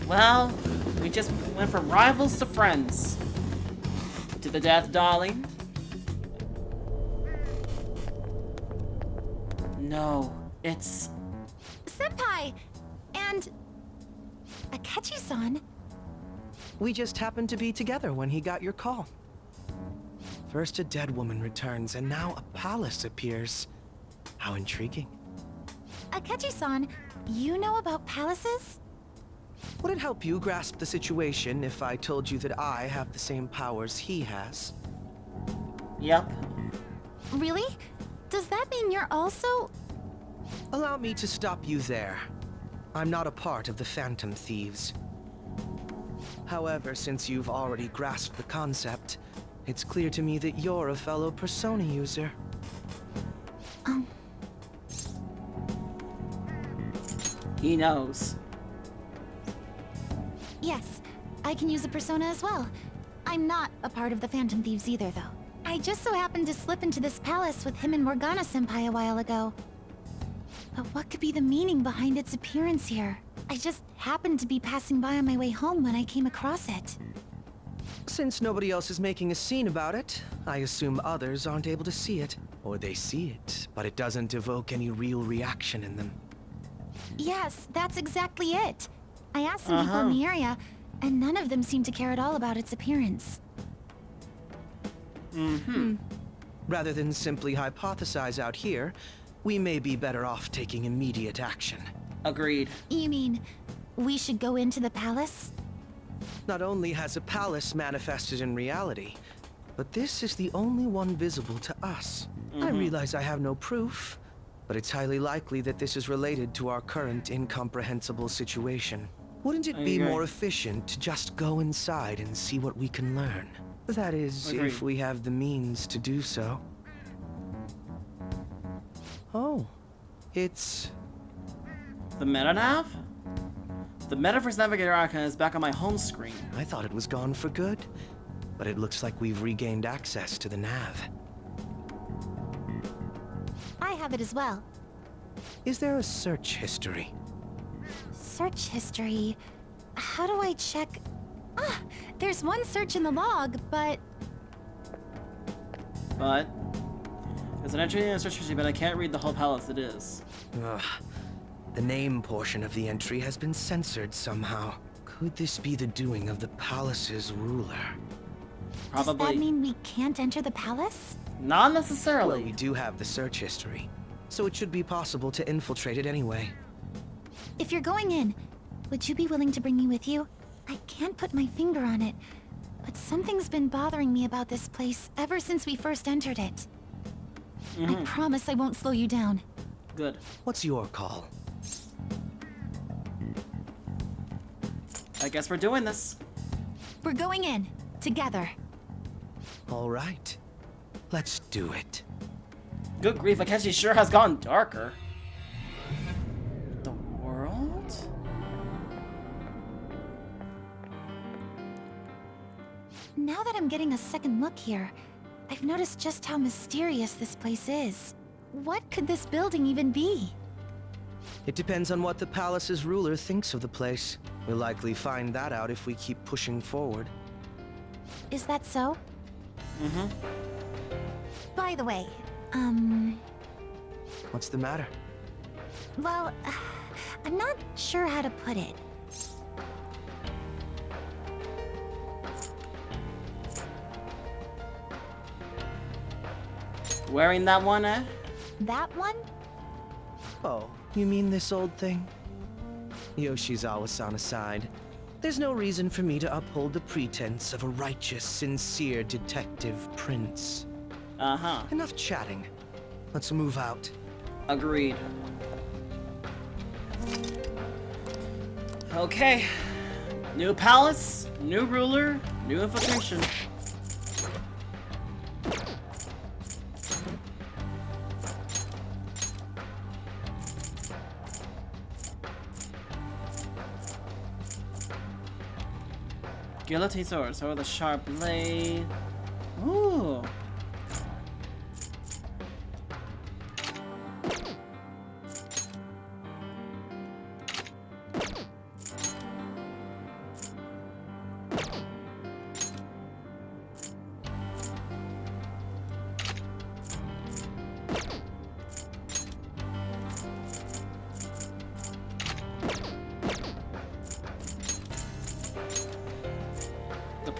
Well, we just went from rivals to friends. To the death, darling. No, it's... Senpai! And... Akechi-san? We just happened to be together when he got your call. First a dead woman returns, and now a palace appears. How intriguing. Akechi-san, you know about palaces? Would it help you grasp the situation if I told you that I have the same powers he has? Yep. Really? Does that mean you're also... Allow me to stop you there. I'm not a part of the Phantom Thieves. However, since you've already grasped the concept, it's clear to me that you're a fellow Persona user. He knows. Yes, I can use a persona as well. I'm not a part of the Phantom Thieves either, though. I just so happened to slip into this palace with him and Morgana-senpai a while ago. But what could be the meaning behind its appearance here? I just happened to be passing by on my way home when I came across it. Since nobody else is making a scene about it, I assume others aren't able to see it. Or they see it, but it doesn't evoke any real reaction in them. Yes, that's exactly it. I asked some people in the area, and none of them seemed to care at all about its appearance. Rather than simply hypothesize out here, we may be better off taking immediate action. Agreed. You mean, we should go into the palace? Not only has a palace manifested in reality, but this is the only one visible to us. I realize I have no proof, but it's highly likely that this is related to our current incomprehensible situation. Wouldn't it be more efficient to just go inside and see what we can learn? That is, if we have the means to do so. Oh, it's... The MetaNav? The Metaverse Navigator icon is back on my home screen. I thought it was gone for good, but it looks like we've regained access to the nav. I have it as well. Is there a search history? Search history. How do I check? Ah, there's one search in the log, but there's an entry in the search history, but I can't read the whole palace it is. Ugh. The name portion of the entry has been censored somehow. Could this be the doing of the palace's ruler? Probably. Does that mean we can't enter the palace? Not necessarily. Well, we do have the search history, so it should be possible to infiltrate it anyway. If you're going in, would you be willing to bring me with you? I can't put my finger on it, but something's been bothering me about this place ever since we first entered it. I promise I won't slow you down. Good. What's your call? I guess we're doing this. We're going in, together. All right. Let's do it. Good grief, Akechi sure has gone darker. The world? Now that I'm getting a second look here, I've noticed just how mysterious this place is. What could this building even be? It depends on what the palace's ruler thinks of the place. We'll likely find that out if we keep pushing forward. Is that so? By the way, What's the matter? well, I'm not sure how to put it. Wearing that one, eh? That one? Oh, you mean this old thing? Yoshizawa-san aside, there's no reason for me to uphold the pretense of a righteous, sincere detective prince. Enough chatting. Let's move out. Agreed. Okay. New palace, new ruler, new infiltration. Guillotine sword, so with a sharp blade. Ooh.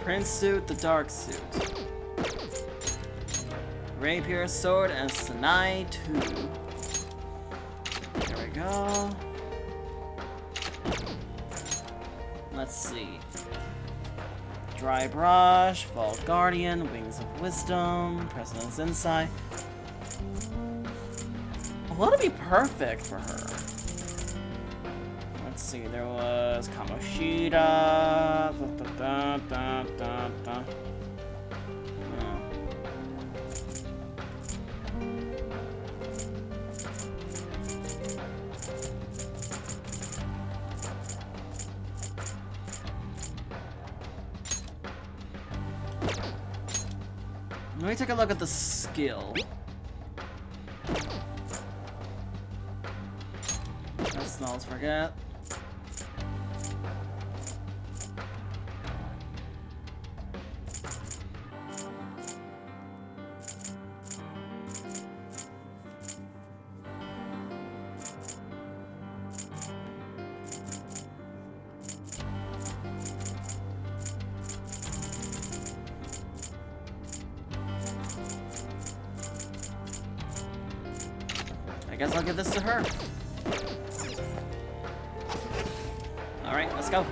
Prince suit, the dark suit. Rapier sword and Sanai too. There we go. Let's see. Dry brush, Vault Guardian, Wings of Wisdom, President's Insight. Well, that'll be perfect for her. Let's see, there was Kamoshida. Let me take a look at the skill. Let's not forget. I guess I'll give this to her. Alright, let's go.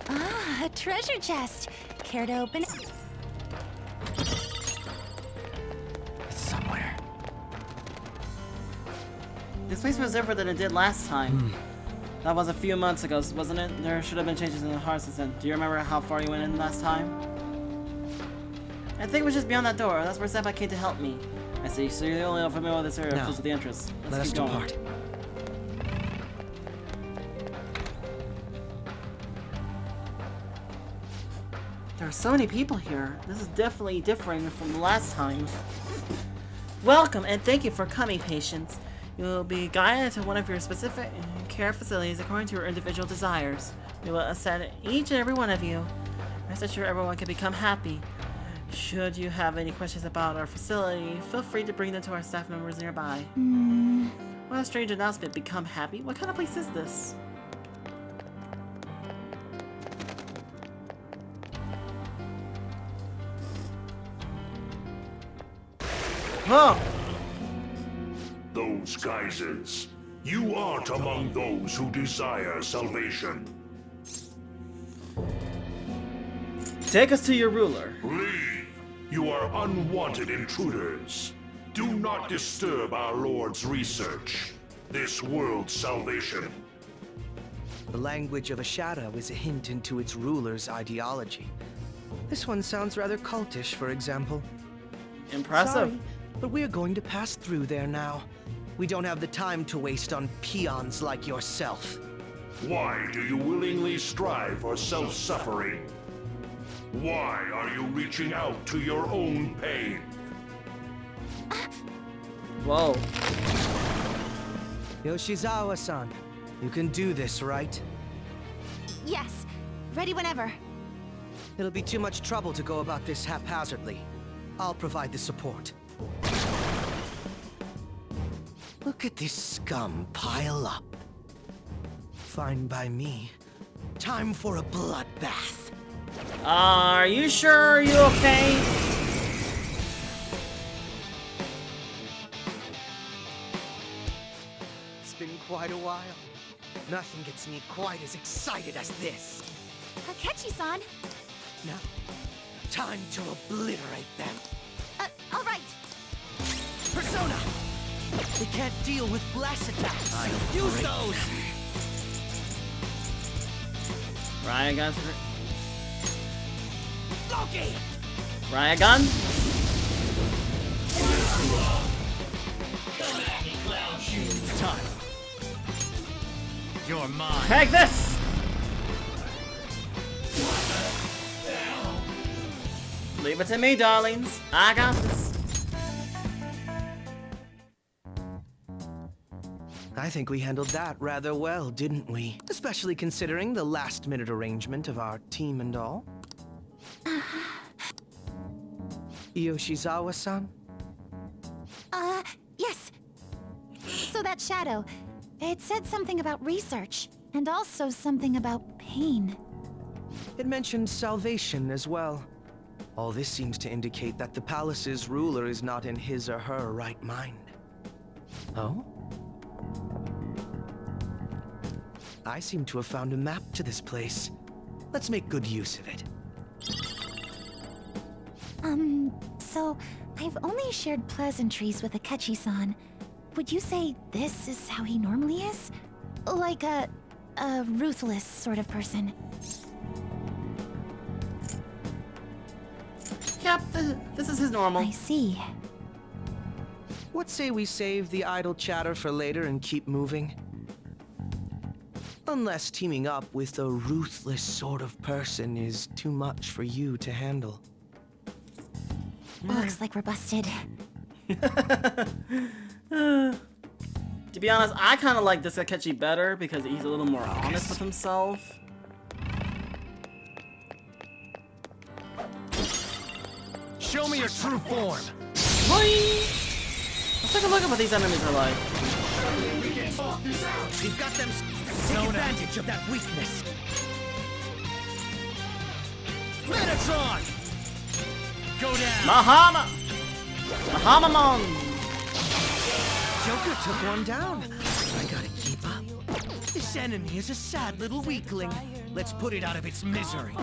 Ah, a treasure chest. Care to open it? It's somewhere. This place was different than it did last time. That was a few months ago, wasn't it? There should have been changes in the heart since then. Do you remember how far you went in last time? I think it was just beyond that door. That's where Senpai came to help me. I see, so you're the only one familiar with this area close to the entrance. Let us depart. There are so many people here. This is definitely different from the last time. Welcome and thank you for coming, patients. You will be guided to one of your specific care facilities according to your individual desires. We will assign each and every one of you. Rest assured everyone can become happy. Should you have any questions about our facility, feel free to bring them to our staff members nearby. What a strange announcement. Become happy? What kind of place is this? Whoa! Those geysers. You aren't among those who desire salvation. Take us to your ruler. Leave. You are unwanted intruders. Do not disturb our Lord's research. This world's salvation. The language of a shadow is a hint into its ruler's ideology. This one sounds rather cultish, for example. Impressive. Sorry, but we're going to pass through there now. We don't have the time to waste on peons like yourself. Why do you willingly strive for self-suffering? Why are you reaching out to your own pain? Whoa. Yoshizawa-san, you can do this, right? Yes, ready whenever. It'll be too much trouble to go about this haphazardly. I'll provide the support. Look at this scum pile up. Fine by me. Time for a bloodbath. Are you sure? Are you okay? It's been quite a while. Nothing gets me quite as excited as this. Akechi-san! Now, time to obliterate them. All right. Persona! They can't deal with blast attacks. Use those! Ryan gun. Loki! Ryan gun. It's time. You're mine. Take this! Leave it to me, darlings. I got this. I think we handled that rather well, didn't we? Especially considering the last-minute arrangement of our team and all. Yoshizawa-san? Yes. So that shadow, it said something about research, and also something about pain. It mentioned salvation as well. All this seems to indicate that the palace's ruler is not in his or her right mind. Oh? I seem to have found a map to this place. Let's make good use of it. So I've only shared pleasantries with Akechi-san. Would you say this is how he normally is? Like a ruthless sort of person? Yep, this is his normal. I see. What say we save the idle chatter for later and keep moving? Unless teaming up with a ruthless sort of person is too much for you to handle. Looks like we're busted. To be honest, I kind of like this Akechi better because he's a little more honest with himself. Show me your true form. Let's take a look at what these enemies are like. We've got them. Take advantage of that weakness. Metatron! Go down! Mahamon! Joker took one down. I gotta keep up. This enemy is a sad little weakling. Let's put it out of its misery.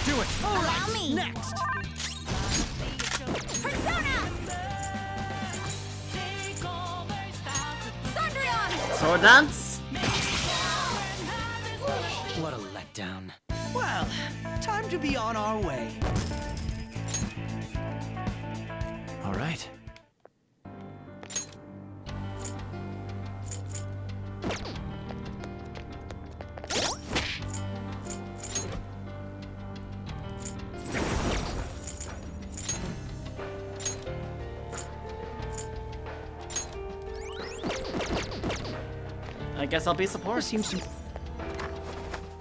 Do it! Allow me! Next! Persona! Sword dance? What a letdown. Well, time to be on our way. All right. guess I'll be support. There seems to...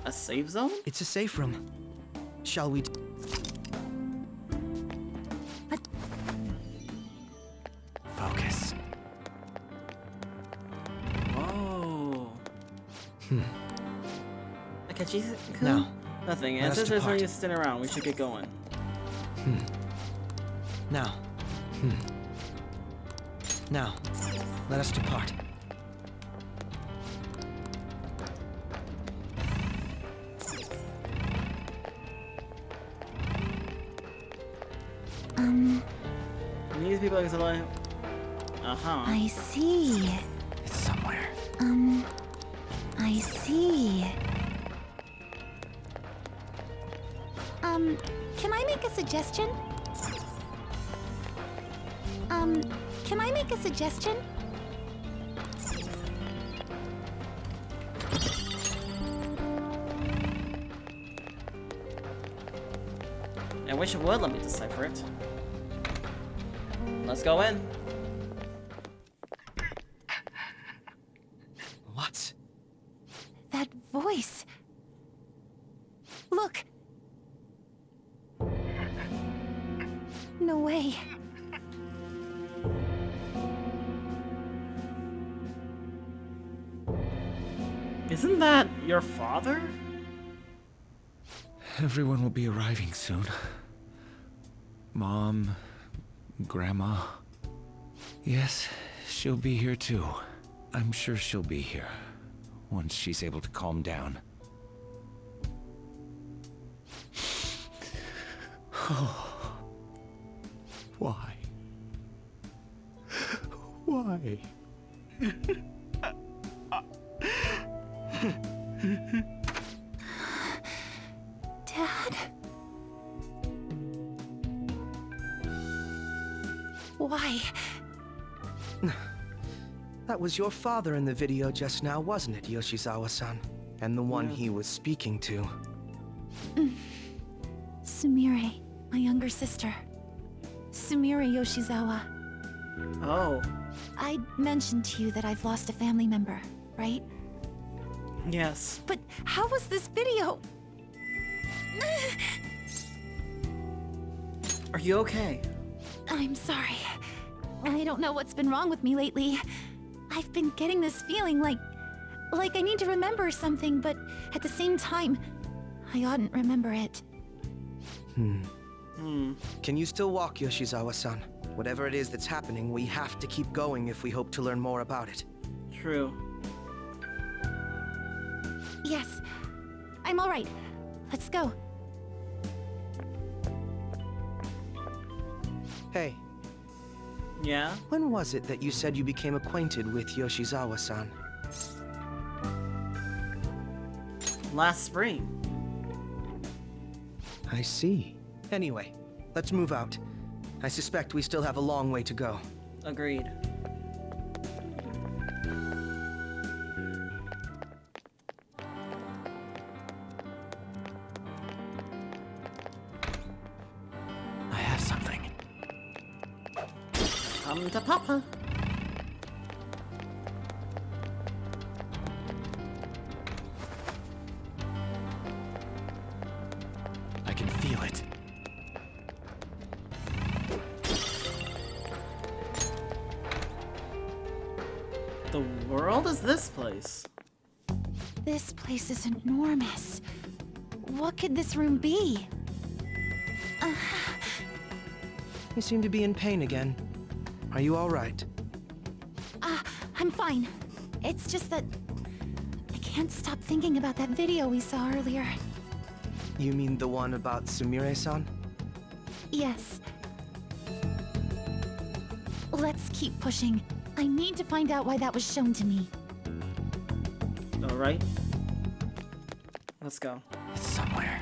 A save zone? It's a safe room. Shall we... Focus. Oh. Okay, Jesus. No. Nothing. Let us Since there's no depart. use sitting around, we should get going. Now. Now, let us depart. These people are like, I see. It's somewhere. I see. Can I make a suggestion? Can I make a suggestion? I wish it would let me decipher it. Let's go in. What? That voice. Look. No way. Isn't that your father? Everyone will be arriving soon. Mom, Grandma. Yes, she'll be here too. I'm sure she'll be here once she's able to calm down. Why? Why? Dad? Why? That was your father in the video just now, wasn't it, Yoshizawa-san? And the one he was speaking to. Sumire, my younger sister. Sumire Yoshizawa. Oh. I mentioned to you that I've lost a family member, right? Yes. But how was this video? Are you okay? I'm sorry. I don't know what's been wrong with me lately. I've been getting this feeling like I need to remember something, but at the same time, I oughtn't remember it. Can you still walk, Yoshizawa-san? Whatever it is that's happening, we have to keep going if we hope to learn more about it. True. Yes, I'm all right. Let's go. Hey. Yeah? When was it that you said you became acquainted with Yoshizawa-san? Last spring. I see. Anyway, let's move out. I suspect we still have a long way to go. Agreed. I have something. Come to Papa. I can feel it. The world is this place? This place is enormous. What could this room be? You seem to be in pain again. Are you all right? I'm fine. It's just that I can't stop thinking about that video we saw earlier. You mean the one about Sumire-san? Yes. Let's keep pushing. I need to find out why that was shown to me. Alright. Let's go. It's somewhere.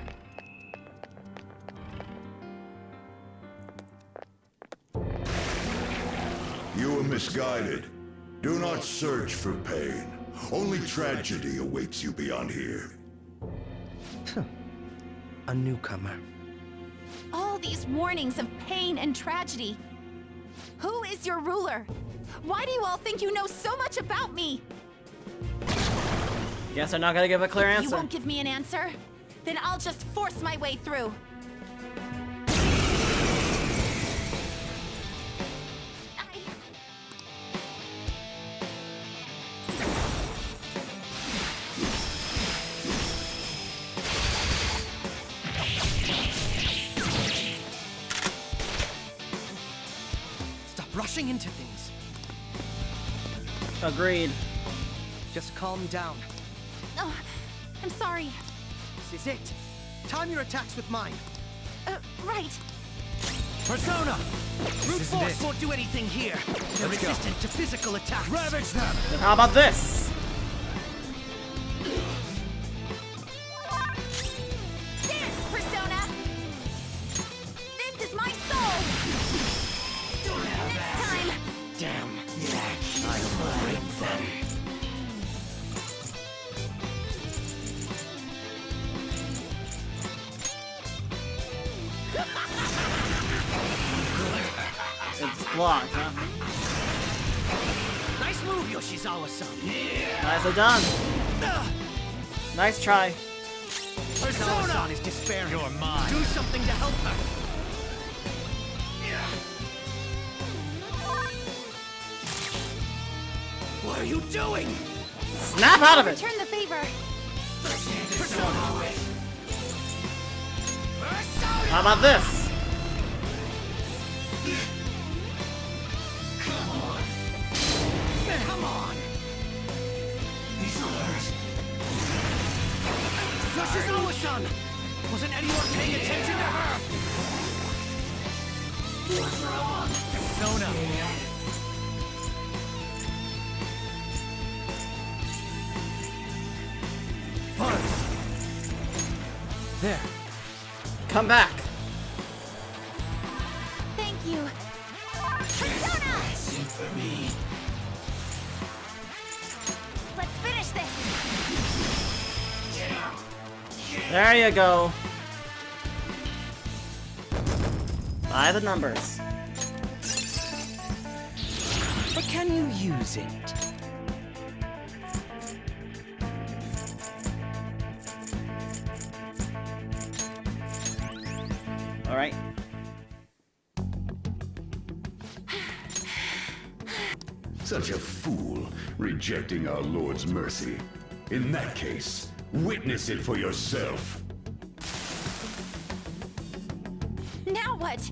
You were misguided. Do not search for pain. Only tragedy awaits you beyond here. A newcomer. All these warnings of pain and tragedy. Who is your ruler? Why do you all think you know so much about me? Guess I'm not gonna give a clear answer. You won't give me an answer? Then I'll just force my way through. Stop rushing into things. Agreed. Just calm down. Oh, I'm sorry. This is it. Time your attacks with mine. Right. Persona! Brute isn't force it. won't do anything here. They're Let's go. resistant to physical attacks. Ravage them! Then how about this? Dance, Persona! This is my soul! Next time! Damn. I'll break them. It's blocked, huh? Nice move, Yoshizawa-san. Nicely done. Nice try. Persona is despairing. You're mine. Do something to help her. What are you doing? Snap out of it! Return the favor. Persona. How about this? Come on. Yoshizawa-san! Wasn't anyone paying attention to her? What's wrong? Persona. Buzz. There. Come back. Thank you. Persona! For me. Let's finish this. There you go. By the numbers. But can you use it? All right. Such a fool, rejecting our Lord's mercy. In that case, witness it for yourself. Now what?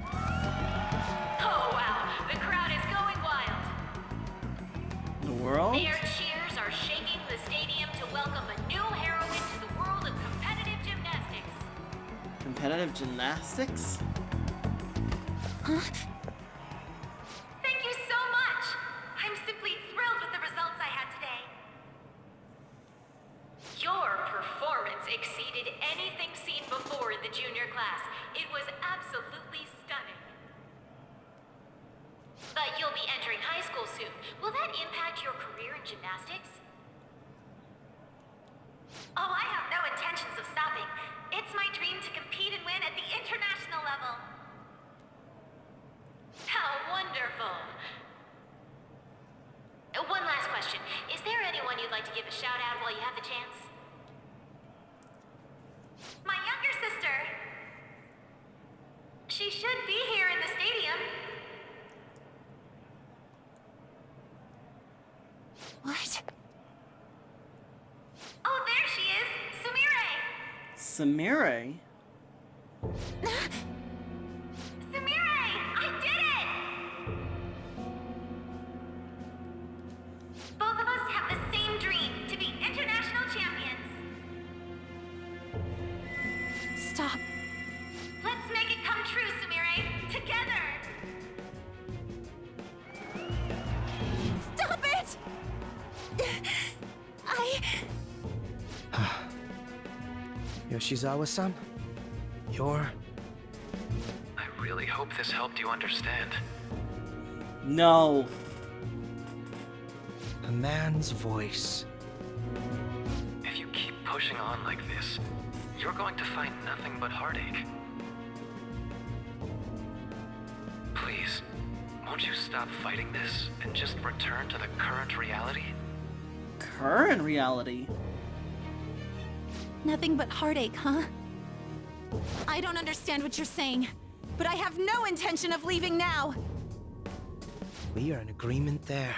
Oh, wow. The crowd is going wild. The world? Their cheers are shaking the stadium to welcome a new heroine to the world of competitive gymnastics. Competitive gymnastics? Huh? Thank you so much. I'm simply thrilled with the results I had today. Your performance exceeded anything seen before in the junior class. It was absolutely stunning. But you'll be entering high school soon. Will that impact your career in gymnastics? Oh, I have no intentions of stopping. It's my dream to compete and win at the international level. How wonderful. One last question. Is there anyone you'd like to give a shout out while you have the chance? My younger sister. She should be here in the stadium. What? Oh, there she is! Sumire! Sumire? Sumire! I did it! Both of us have the same dream, to be international champions. Stop. Let's make it come true, Sumire! Together! Stop it! Yoshizawa-san? You're... I really hope this helped you understand. No. a man's voice. If you keep pushing on like this, you're going to find nothing but heartache. Please, won't you stop fighting this and just return to the current reality? current reality. Nothing but heartache, huh? I don't understand what you're saying, but I have no intention of leaving now. We are in agreement there.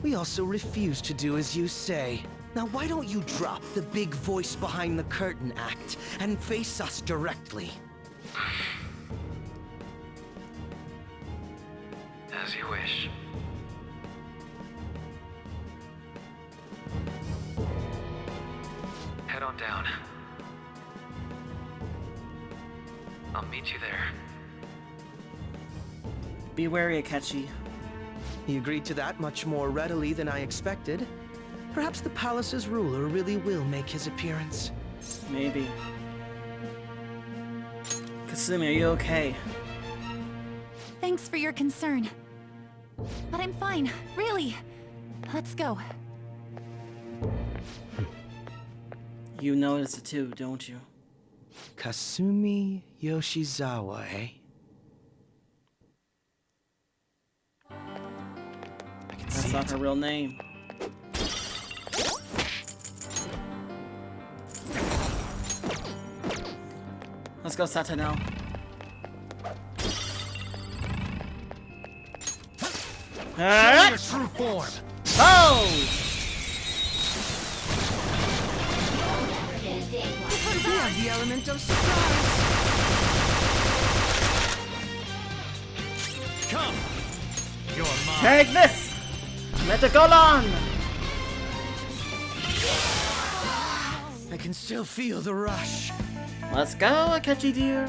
We also refuse to do as you say. Now why don't you drop the big voice behind the curtain act and face us directly? As you wish. Head on down. I'll meet you there. Be wary, Akechi. He agreed to that much more readily than I expected. Perhaps the palace's ruler really will make his appearance. Maybe. Kasumi, are you okay? Thanks for your concern. But I'm fine, really. Let's go. You noticed it too, don't you? Kasumi Yoshizawa, eh? That's not her real name. Let's go, Satano. Show your true form. Oh! We have the element of surprise. Come. You're mine. Take this! Metacolon! I can still feel the rush. Let's go, Akechi dear.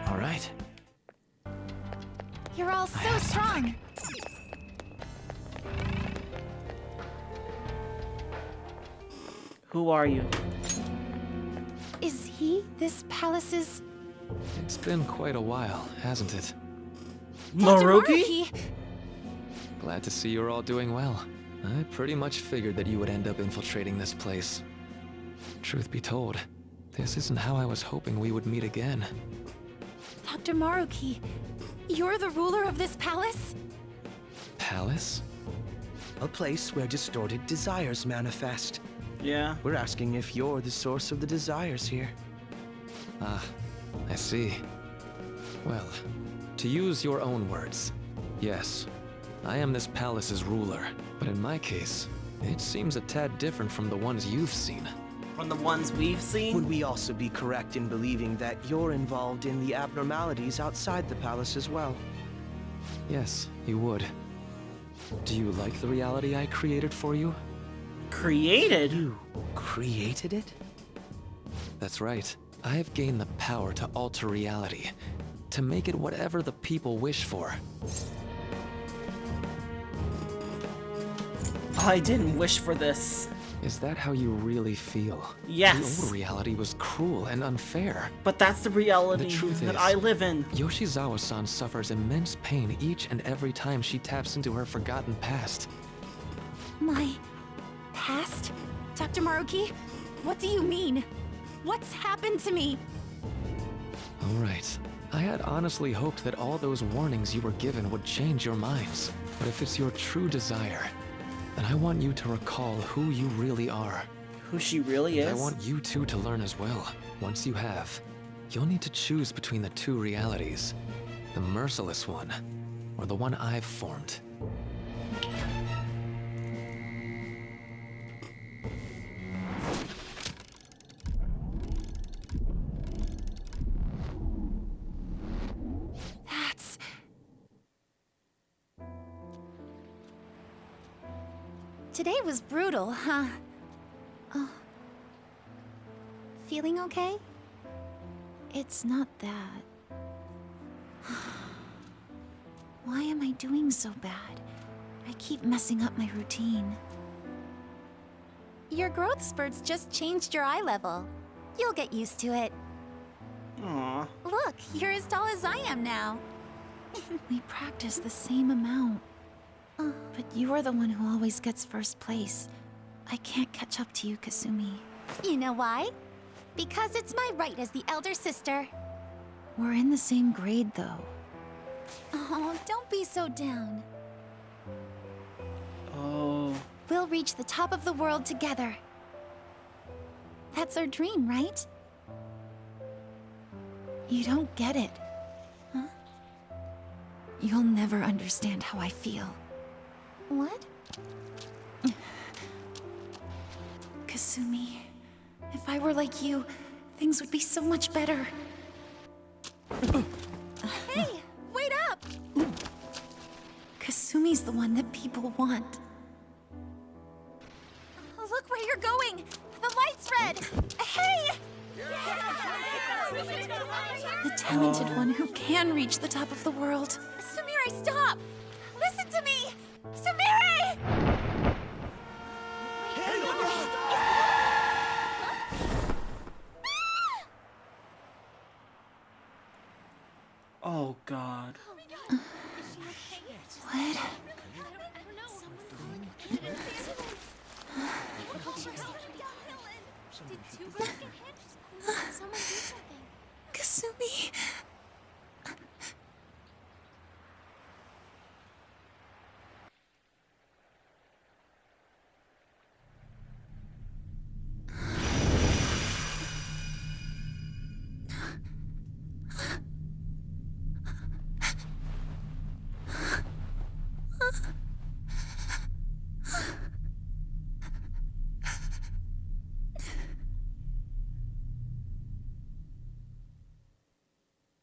All right. You're all so strong. Who are you? Is he this palace's... It's been quite a while, hasn't it? Maruki? Glad to see you're all doing well. I pretty much figured that you would end up infiltrating this place. Truth be told, this isn't how I was hoping we would meet again. Dr. Maruki, you're the ruler of this palace? Palace? A place where distorted desires manifest. Yeah. We're asking if you're the source of the desires here. Ah, I see. Well, to use your own words, yes, I am this palace's ruler, but in my case, it seems a tad different from the ones you've seen. From the ones we've seen? Would we also be correct in believing that you're involved in the abnormalities outside the palace as well? Yes, you would. Do you like the reality I created for you? Created? You created it? That's right. I have gained the power to alter reality, to make it whatever the people wish for. I didn't wish for this. Is that how you really feel? Yes. The old reality was cruel and unfair. But that's the reality The truth that is, I live in. Yoshizawa-san suffers immense pain each and every time she taps into her forgotten past. My... past? Dr. Maruki, what do you mean? What's happened to me? All right. I had honestly hoped that all those warnings you were given would change your minds. But if it's your true desire, then I want you to recall who you really are. Who she really is? I want you two to learn as well. Once you have, you'll need to choose between the two realities. The merciless one, or the one I've formed. That's... Today was brutal, huh? Oh. Feeling okay? It's not that. Why am I doing so bad? I keep messing up my routine. Your growth spurts just changed your eye level. You'll get used to it. Aww. Look, you're as tall as I am now. We practice the same amount. But you are the one who always gets first place. I can't catch up to you, Kasumi. You know why? Because it's my right as the elder sister. We're in the same grade, though. Oh, don't be so down. Oh. We'll reach the top of the world together. That's our dream, right? You don't get it. Huh? You'll never understand how I feel. What? Kasumi, if I were like you, things would be so much better. Hey, wait up! Kasumi's the one that people want. Look where you're going! The light's red! Hey! The talented one who can reach the top of the world. Sumire, stop! Listen to me! Sumire! Oh God. What? Kasumi.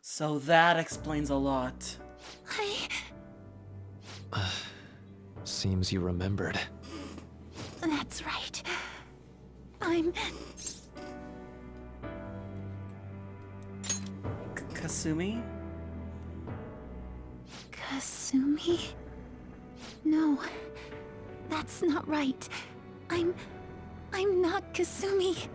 So that explains a lot. Seems you remembered. That's right. I'm... Kasumi? Kasumi? No, that's not right. I'm not Kasumi.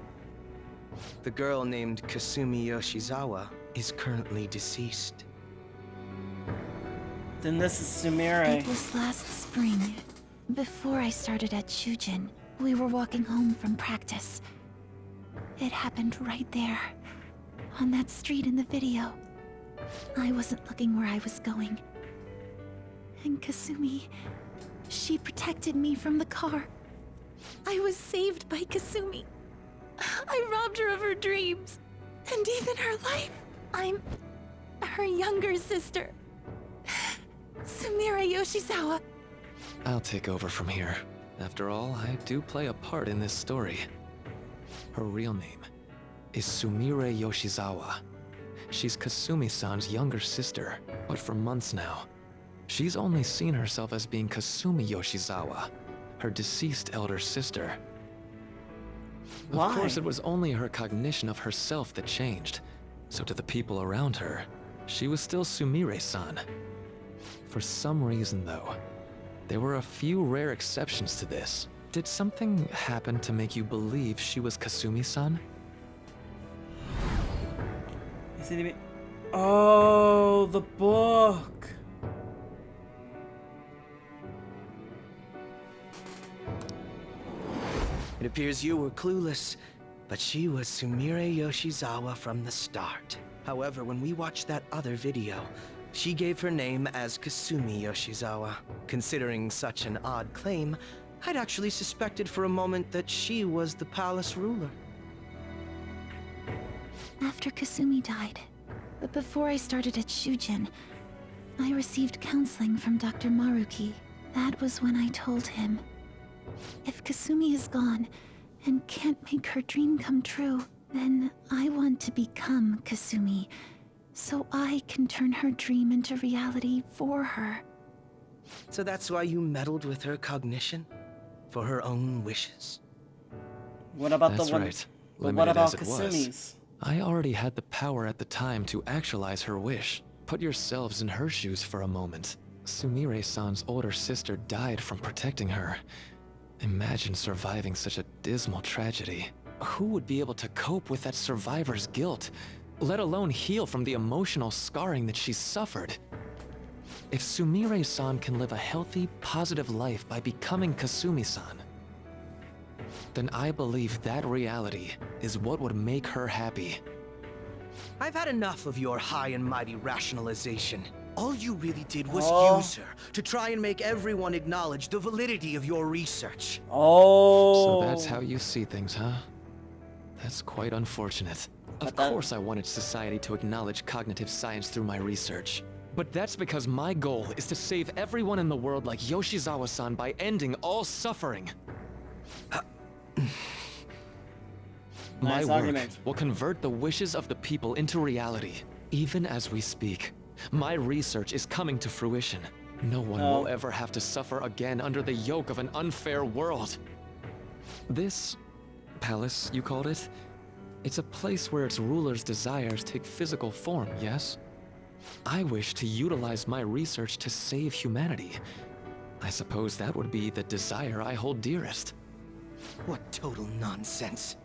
The girl named Kasumi Yoshizawa is currently deceased. Then this is Sumire. It was last spring, before I started at Shujin. We were walking home from practice. It happened right there, on that street in the video. I wasn't looking where I was going. And Kasumi, she protected me from the car. I was saved by Kasumi. I robbed her of her dreams, and even her life. I'm her younger sister, Sumire Yoshizawa. I'll take over from here. After all, I do play a part in this story. Her real name is Sumire Yoshizawa. She's Kasumi-san's younger sister, but for months now, she's only seen herself as being Kasumi Yoshizawa, her deceased elder sister. Why? Of course, it was only her cognition of herself that changed. So to the people around her, she was still Sumire-san. For some reason, though, there were a few rare exceptions to this. Did something happen to make you believe she was Kasumi-san? Oh, the book. It appears you were clueless, but she was Sumire Yoshizawa from the start. However, when we watched that other video, she gave her name as Kasumi Yoshizawa. Considering such an odd claim, I'd actually suspected for a moment that she was the palace ruler. After Kasumi died, but before I started at Shujin, I received counseling from Dr. Maruki. That was when I told him, if Kasumi is gone and can't make her dream come true, then I want to become Kasumi, so I can turn her dream into reality for her. So that's why you meddled with her cognition? For her own wishes? What about That's the one? right. But what Limited about as it was, Kasumi's? I already had the power at the time to actualize her wish. Put yourselves in her shoes for a moment. Sumire-san's older sister died from protecting her. Imagine surviving such a dismal tragedy. Who would be able to cope with that survivor's guilt, let alone heal from the emotional scarring that she's suffered? If Sumire-san can live a healthy, positive life by becoming Kasumi-san, then I believe that reality is what would make her happy. I've had enough of your high and mighty rationalization. All you really did was use her to try and make everyone acknowledge the validity of your research. So that's how you see things, huh? That's quite unfortunate. Of course I wanted society to acknowledge cognitive science through my research. But that's because my goal is to save everyone in the world like Yoshizawa-san by ending all suffering. My work will convert the wishes of the people into reality, even as we speak. My research is coming to fruition. No one will ever have to suffer again under the yoke of an unfair world. This palace, you called it? It's a place where its ruler's desires take physical form, yes? I wish to utilize my research to save humanity. I suppose that would be the desire I hold dearest. What total nonsense.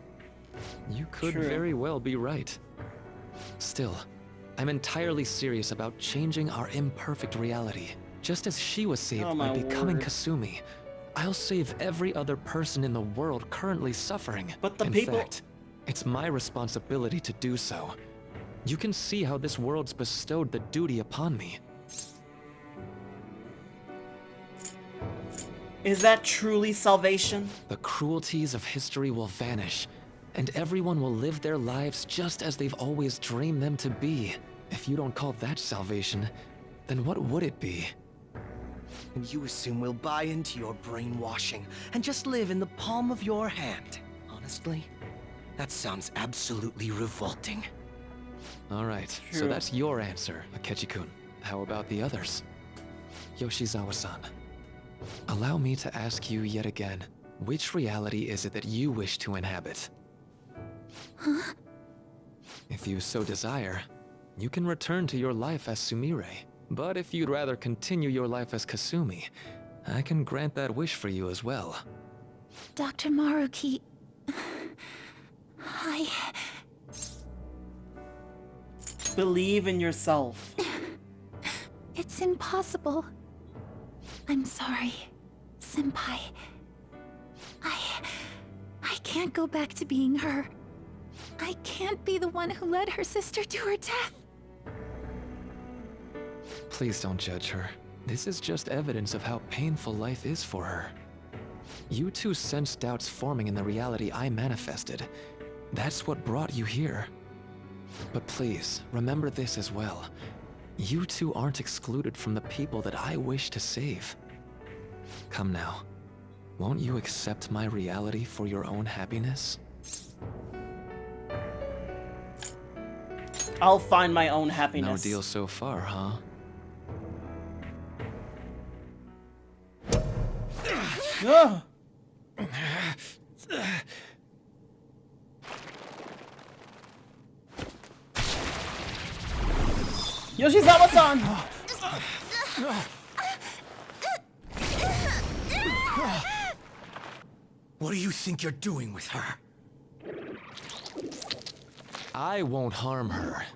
You could very well be right. Still, I'm entirely serious about changing our imperfect reality. Just as she was saved by becoming Kasumi, I'll save every other person in the world currently suffering. But the in people... fact, it's my responsibility to do so. You can see how this world's bestowed the duty upon me. Is that truly salvation? The cruelties of history will vanish, and everyone will live their lives just as they've always dreamed them to be. If you don't call that salvation, then what would it be? And you assume we'll buy into your brainwashing and just live in the palm of your hand. Honestly, that sounds absolutely revolting. All right, so that's your answer, Akechi-kun. How about the others? Yoshizawa-san, allow me to ask you yet again, which reality is it that you wish to inhabit? Huh? If you so desire, you can return to your life as Sumire. But if you'd rather continue your life as Kasumi, I can grant that wish for you as well. Dr. Maruki... Believe in yourself. It's impossible. I'm sorry, Senpai. I can't go back to being her. I can't be the one who led her sister to her death. Please don't judge her. This is just evidence of how painful life is for her. You two sensed doubts forming in the reality I manifested. That's what brought you here. But please, remember this as well. You two aren't excluded from the people that I wish to save. Come now. Won't you accept my reality for your own happiness? I'll find my own happiness. No deal so far, huh? Ugh. Yoshizawa-san! What do you think you're doing with her? I won't harm her.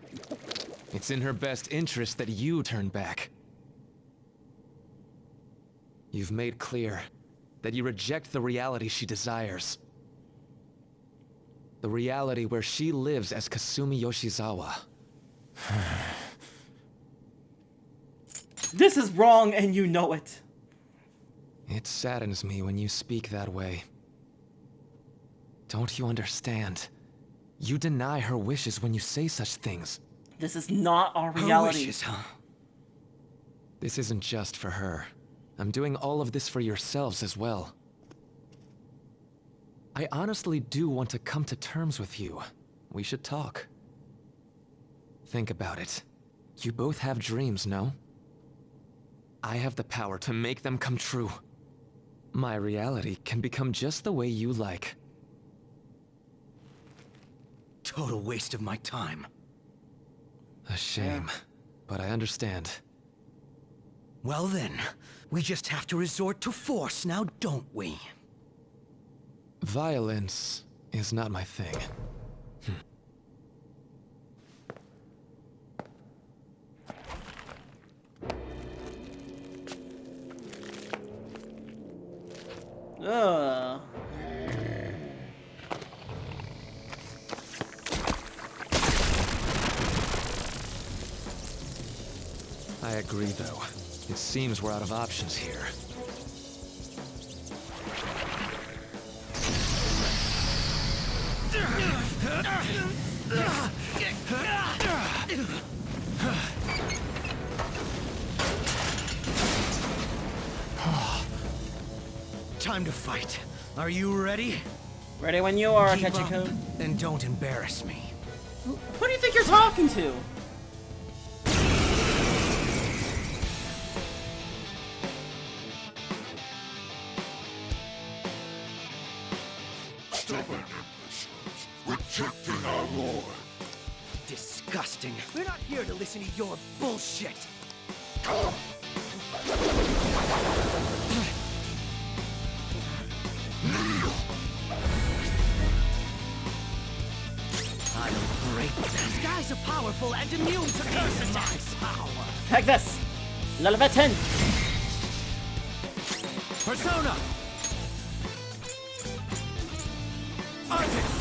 It's in her best interest that you turn back. You've made clear that you reject the reality she desires. The reality where she lives as Kasumi Yoshizawa. This is wrong and you know it. It saddens me when you speak that way. Don't you understand? You deny her wishes when you say such things. This is not our reality. Her wishes, huh? This isn't just for her. I'm doing all of this for yourselves as well. I honestly do want to come to terms with you. We should talk. Think about it. You both have dreams, no? I have the power to make them come true. My reality can become just the way you like. Total waste of my time. A shame, but I understand. Well then, we just have to resort to force now, don't we? Violence is not my thing. Ugh. I agree, though. It seems we're out of options here. Time to fight. Are you ready? Ready when you are, Keep up, Ketchikun. and don't embarrass me. Who do you think you're talking to? Stubborn imbeciles, rejecting our lord. Disgusting. We're not here to listen to your bullshit. Come. Kneel. I'll break them. These guys are powerful and immune to curse attacks. Power. Take this! Level 10! Persona! Artist!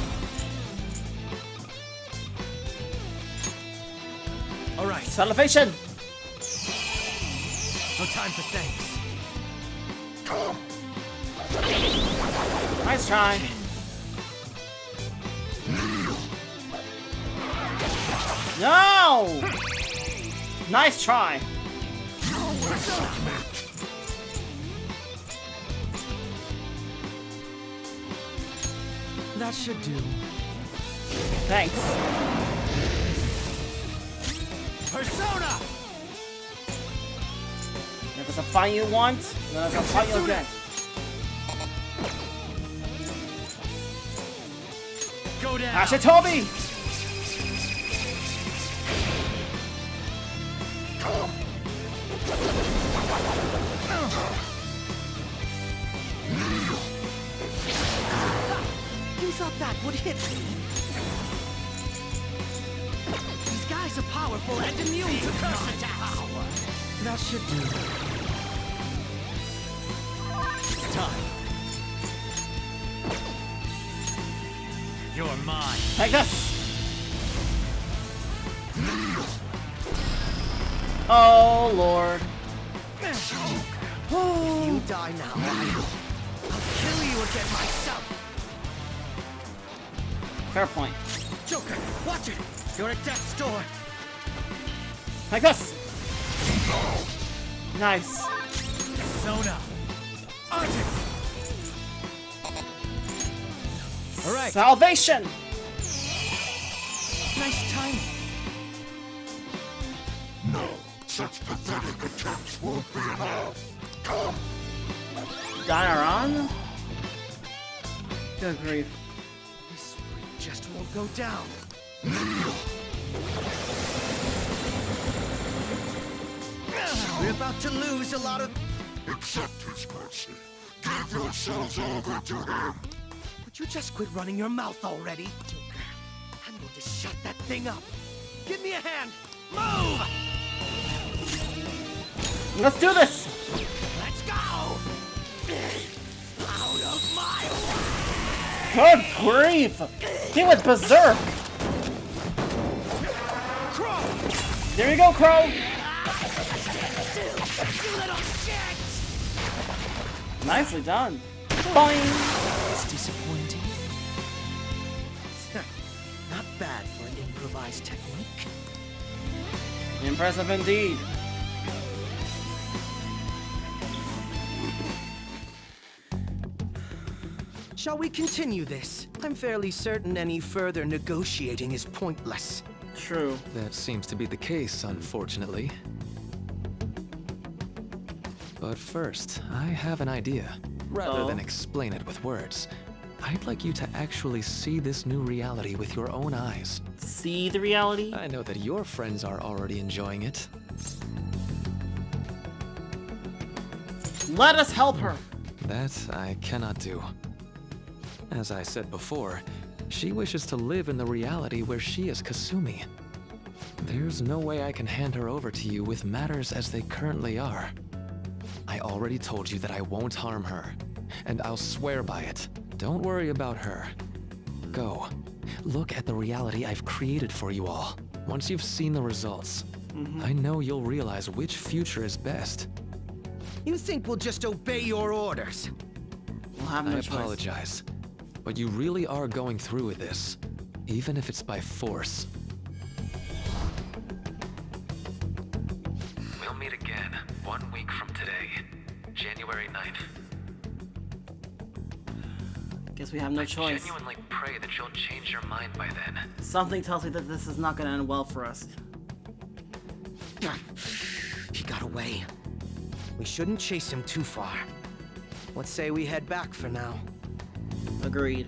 Alright. Salvation! No time for thanks. Come. Nice try. No! Nice try. That should do. Thanks. Persona! If it's a fight you want, then it's a fight you'll get. Go down! Ashitobi! You thought that would hit me? These guys are powerful and immune to curse attacks. That should do. It's time. You're mine. Take this! Oh, Lord. If you die now, I'll kill you again myself. Fair point. Joker, watch it! You're at death's door. Take this! Nice. Persona. Artist. All right. Salvation! Nice timing. No, such pathetic attempts won't be enough. Come. Diaron? Good grief. This spree just won't go down. We're about to lose a lot of... Accept his mercy. Give yourselves over to him. Would you just quit running your mouth already? Joker, I'm going to shut that thing up. Give me a hand. Move! Let's do this! Let's go! Out of my way! Good grief! He went berserk! Crow! There you go, Crow! You little shit! Nicely done. Boing! It's disappointing. Not bad for an improvised technique. Impressive indeed. Shall we continue this? I'm fairly certain any further negotiating is pointless. True. That seems to be the case, unfortunately. But first, I have an idea. Rather than explain it with words, I'd like you to actually see this new reality with your own eyes. See the reality? I know that your friends are already enjoying it. Let us help her. That I cannot do. As I said before, she wishes to live in the reality where she is Kasumi. There's no way I can hand her over to you with matters as they currently are. I already told you that I won't harm her, and I'll swear by it. Don't worry about her. Go. Look at the reality I've created for you all. Once you've seen the results, I know you'll realize which future is best. You think we'll just obey your orders? We'll have no I choice. apologize, but you really are going through with this, even if it's by force. We'll meet again 1 week from today, January 9th. Guess we have no choice. I genuinely pray that you'll change your mind by then. Something tells me that this is not gonna end well for us. He got away. We shouldn't chase him too far. Let's say we head back for now. Agreed.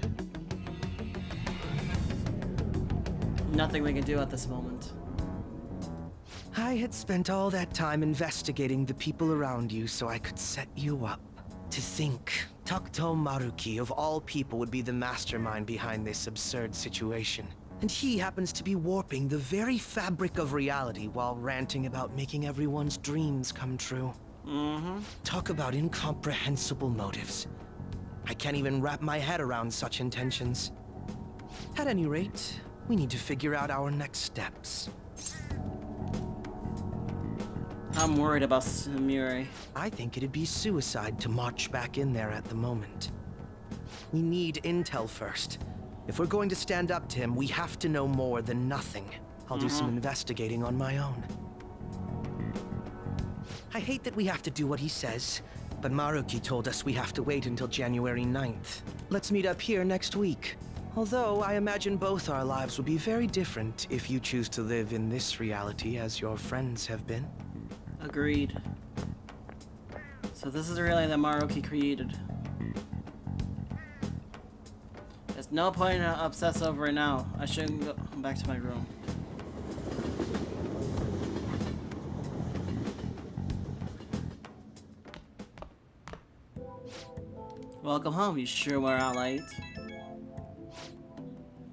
Nothing we can do at this moment. I had spent all that time investigating the people around you so I could set you up. To think, Takuto Maruki of all people would be the mastermind behind this absurd situation. And he happens to be warping the very fabric of reality while ranting about making everyone's dreams come true. Talk about incomprehensible motives. I can't even wrap my head around such intentions. At any rate, we need to figure out our next steps. I'm worried about Samuri. I think it'd be suicide to march back in there at the moment. We need intel first. If we're going to stand up to him, we have to know more than nothing. I'll do some investigating on my own. I hate that we have to do what he says, but Maruki told us we have to wait until January 9th. Let's meet up here next week. Although, I imagine both our lives will be very different if you choose to live in this reality as your friends have been. Agreed. So this is the reality that Maruki created. There's no point to obsess over it now. I shouldn't go back to my room. Welcome home. You sure were out late.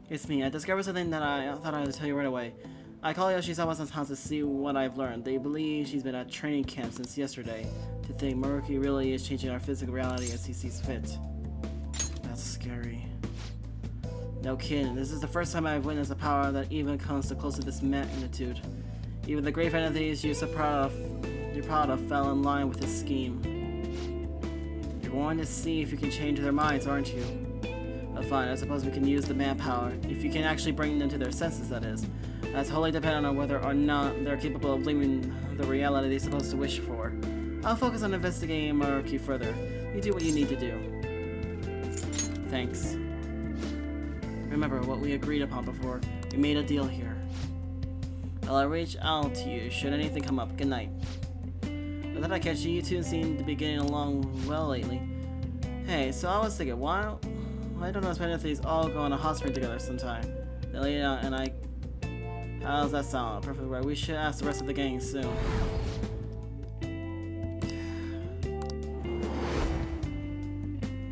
It's me. I discovered something that I thought I would tell you right away. I called Yoshizawa-san's house to see what I've learned. They believe she's been at training camp since yesterday. To think Maruki really is changing our physical reality as he sees fit. That's scary. No kidding. This is the first time I've witnessed a power that even comes close to this magnitude. Even the great entities you're proud of fell in line with his scheme. You're going to see if you can change their minds, aren't you? Well, fine. I suppose we can use the manpower. If you can actually bring them to their senses, that is. That's wholly dependent on whether or not they're capable of living the reality they're supposed to wish for. I'll focus on investigating Maruki further. You do what you need to do. Thanks. Remember what we agreed upon before. We made a deal here. I'll reach out to you should anything come up. Good night. But then I catch you two seem to be getting along well lately. Hey, so I was thinking, why don't us these all go on a hot spring together sometime? They laid it out and I... How's that sound? Perfect right. We should ask the rest of the gang soon.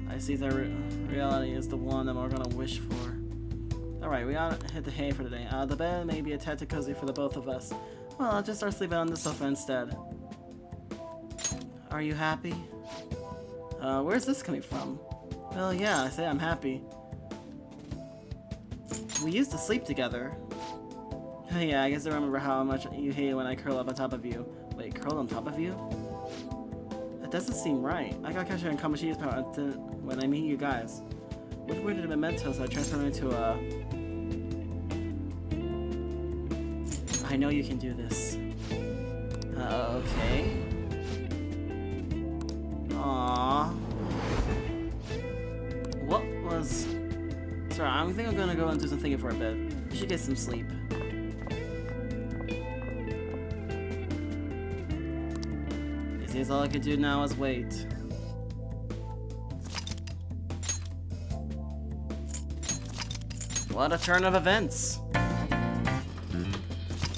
I see that reality is the one that we're gonna wish for. Alright, we ought to hit the hay for today. The bed may be a tad too cozy for the both of us. Well, I'll just start sleeping on the sofa instead. Are you happy? Where's this coming from? Well, yeah, I say I'm happy. We used to sleep together. Yeah, I guess I remember how much you hated when I curl up on top of you. Wait, curl on top of you? That doesn't seem right. I got captured in Kamashi's power when I meet you guys. What were the mementos I transformed into a... I know you can do this. Okay. Aww. What was... Sorry, I think I'm gonna go and do some thinking for a bit. You should get some sleep. Seems all I could do now is wait. What a turn of events!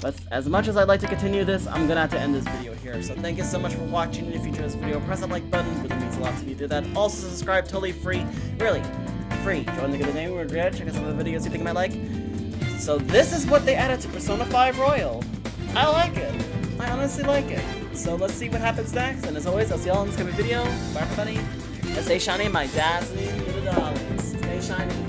But as much as I'd like to continue this, I'm gonna have to end this video here. So thank you so much for watching. If you enjoyed this video, press that like button. It really means a lot to me. Do that. Also subscribe, totally free. Really, free. Join the good name. We're great. Check out some of the videos you think you might like. So this is what they added to Persona 5 Royal. I like it. I honestly like it. So let's see what happens next. And as always, I'll see y'all in this coming video. Bye everybody. And stay shiny, my dazzling little darlings. Stay shiny.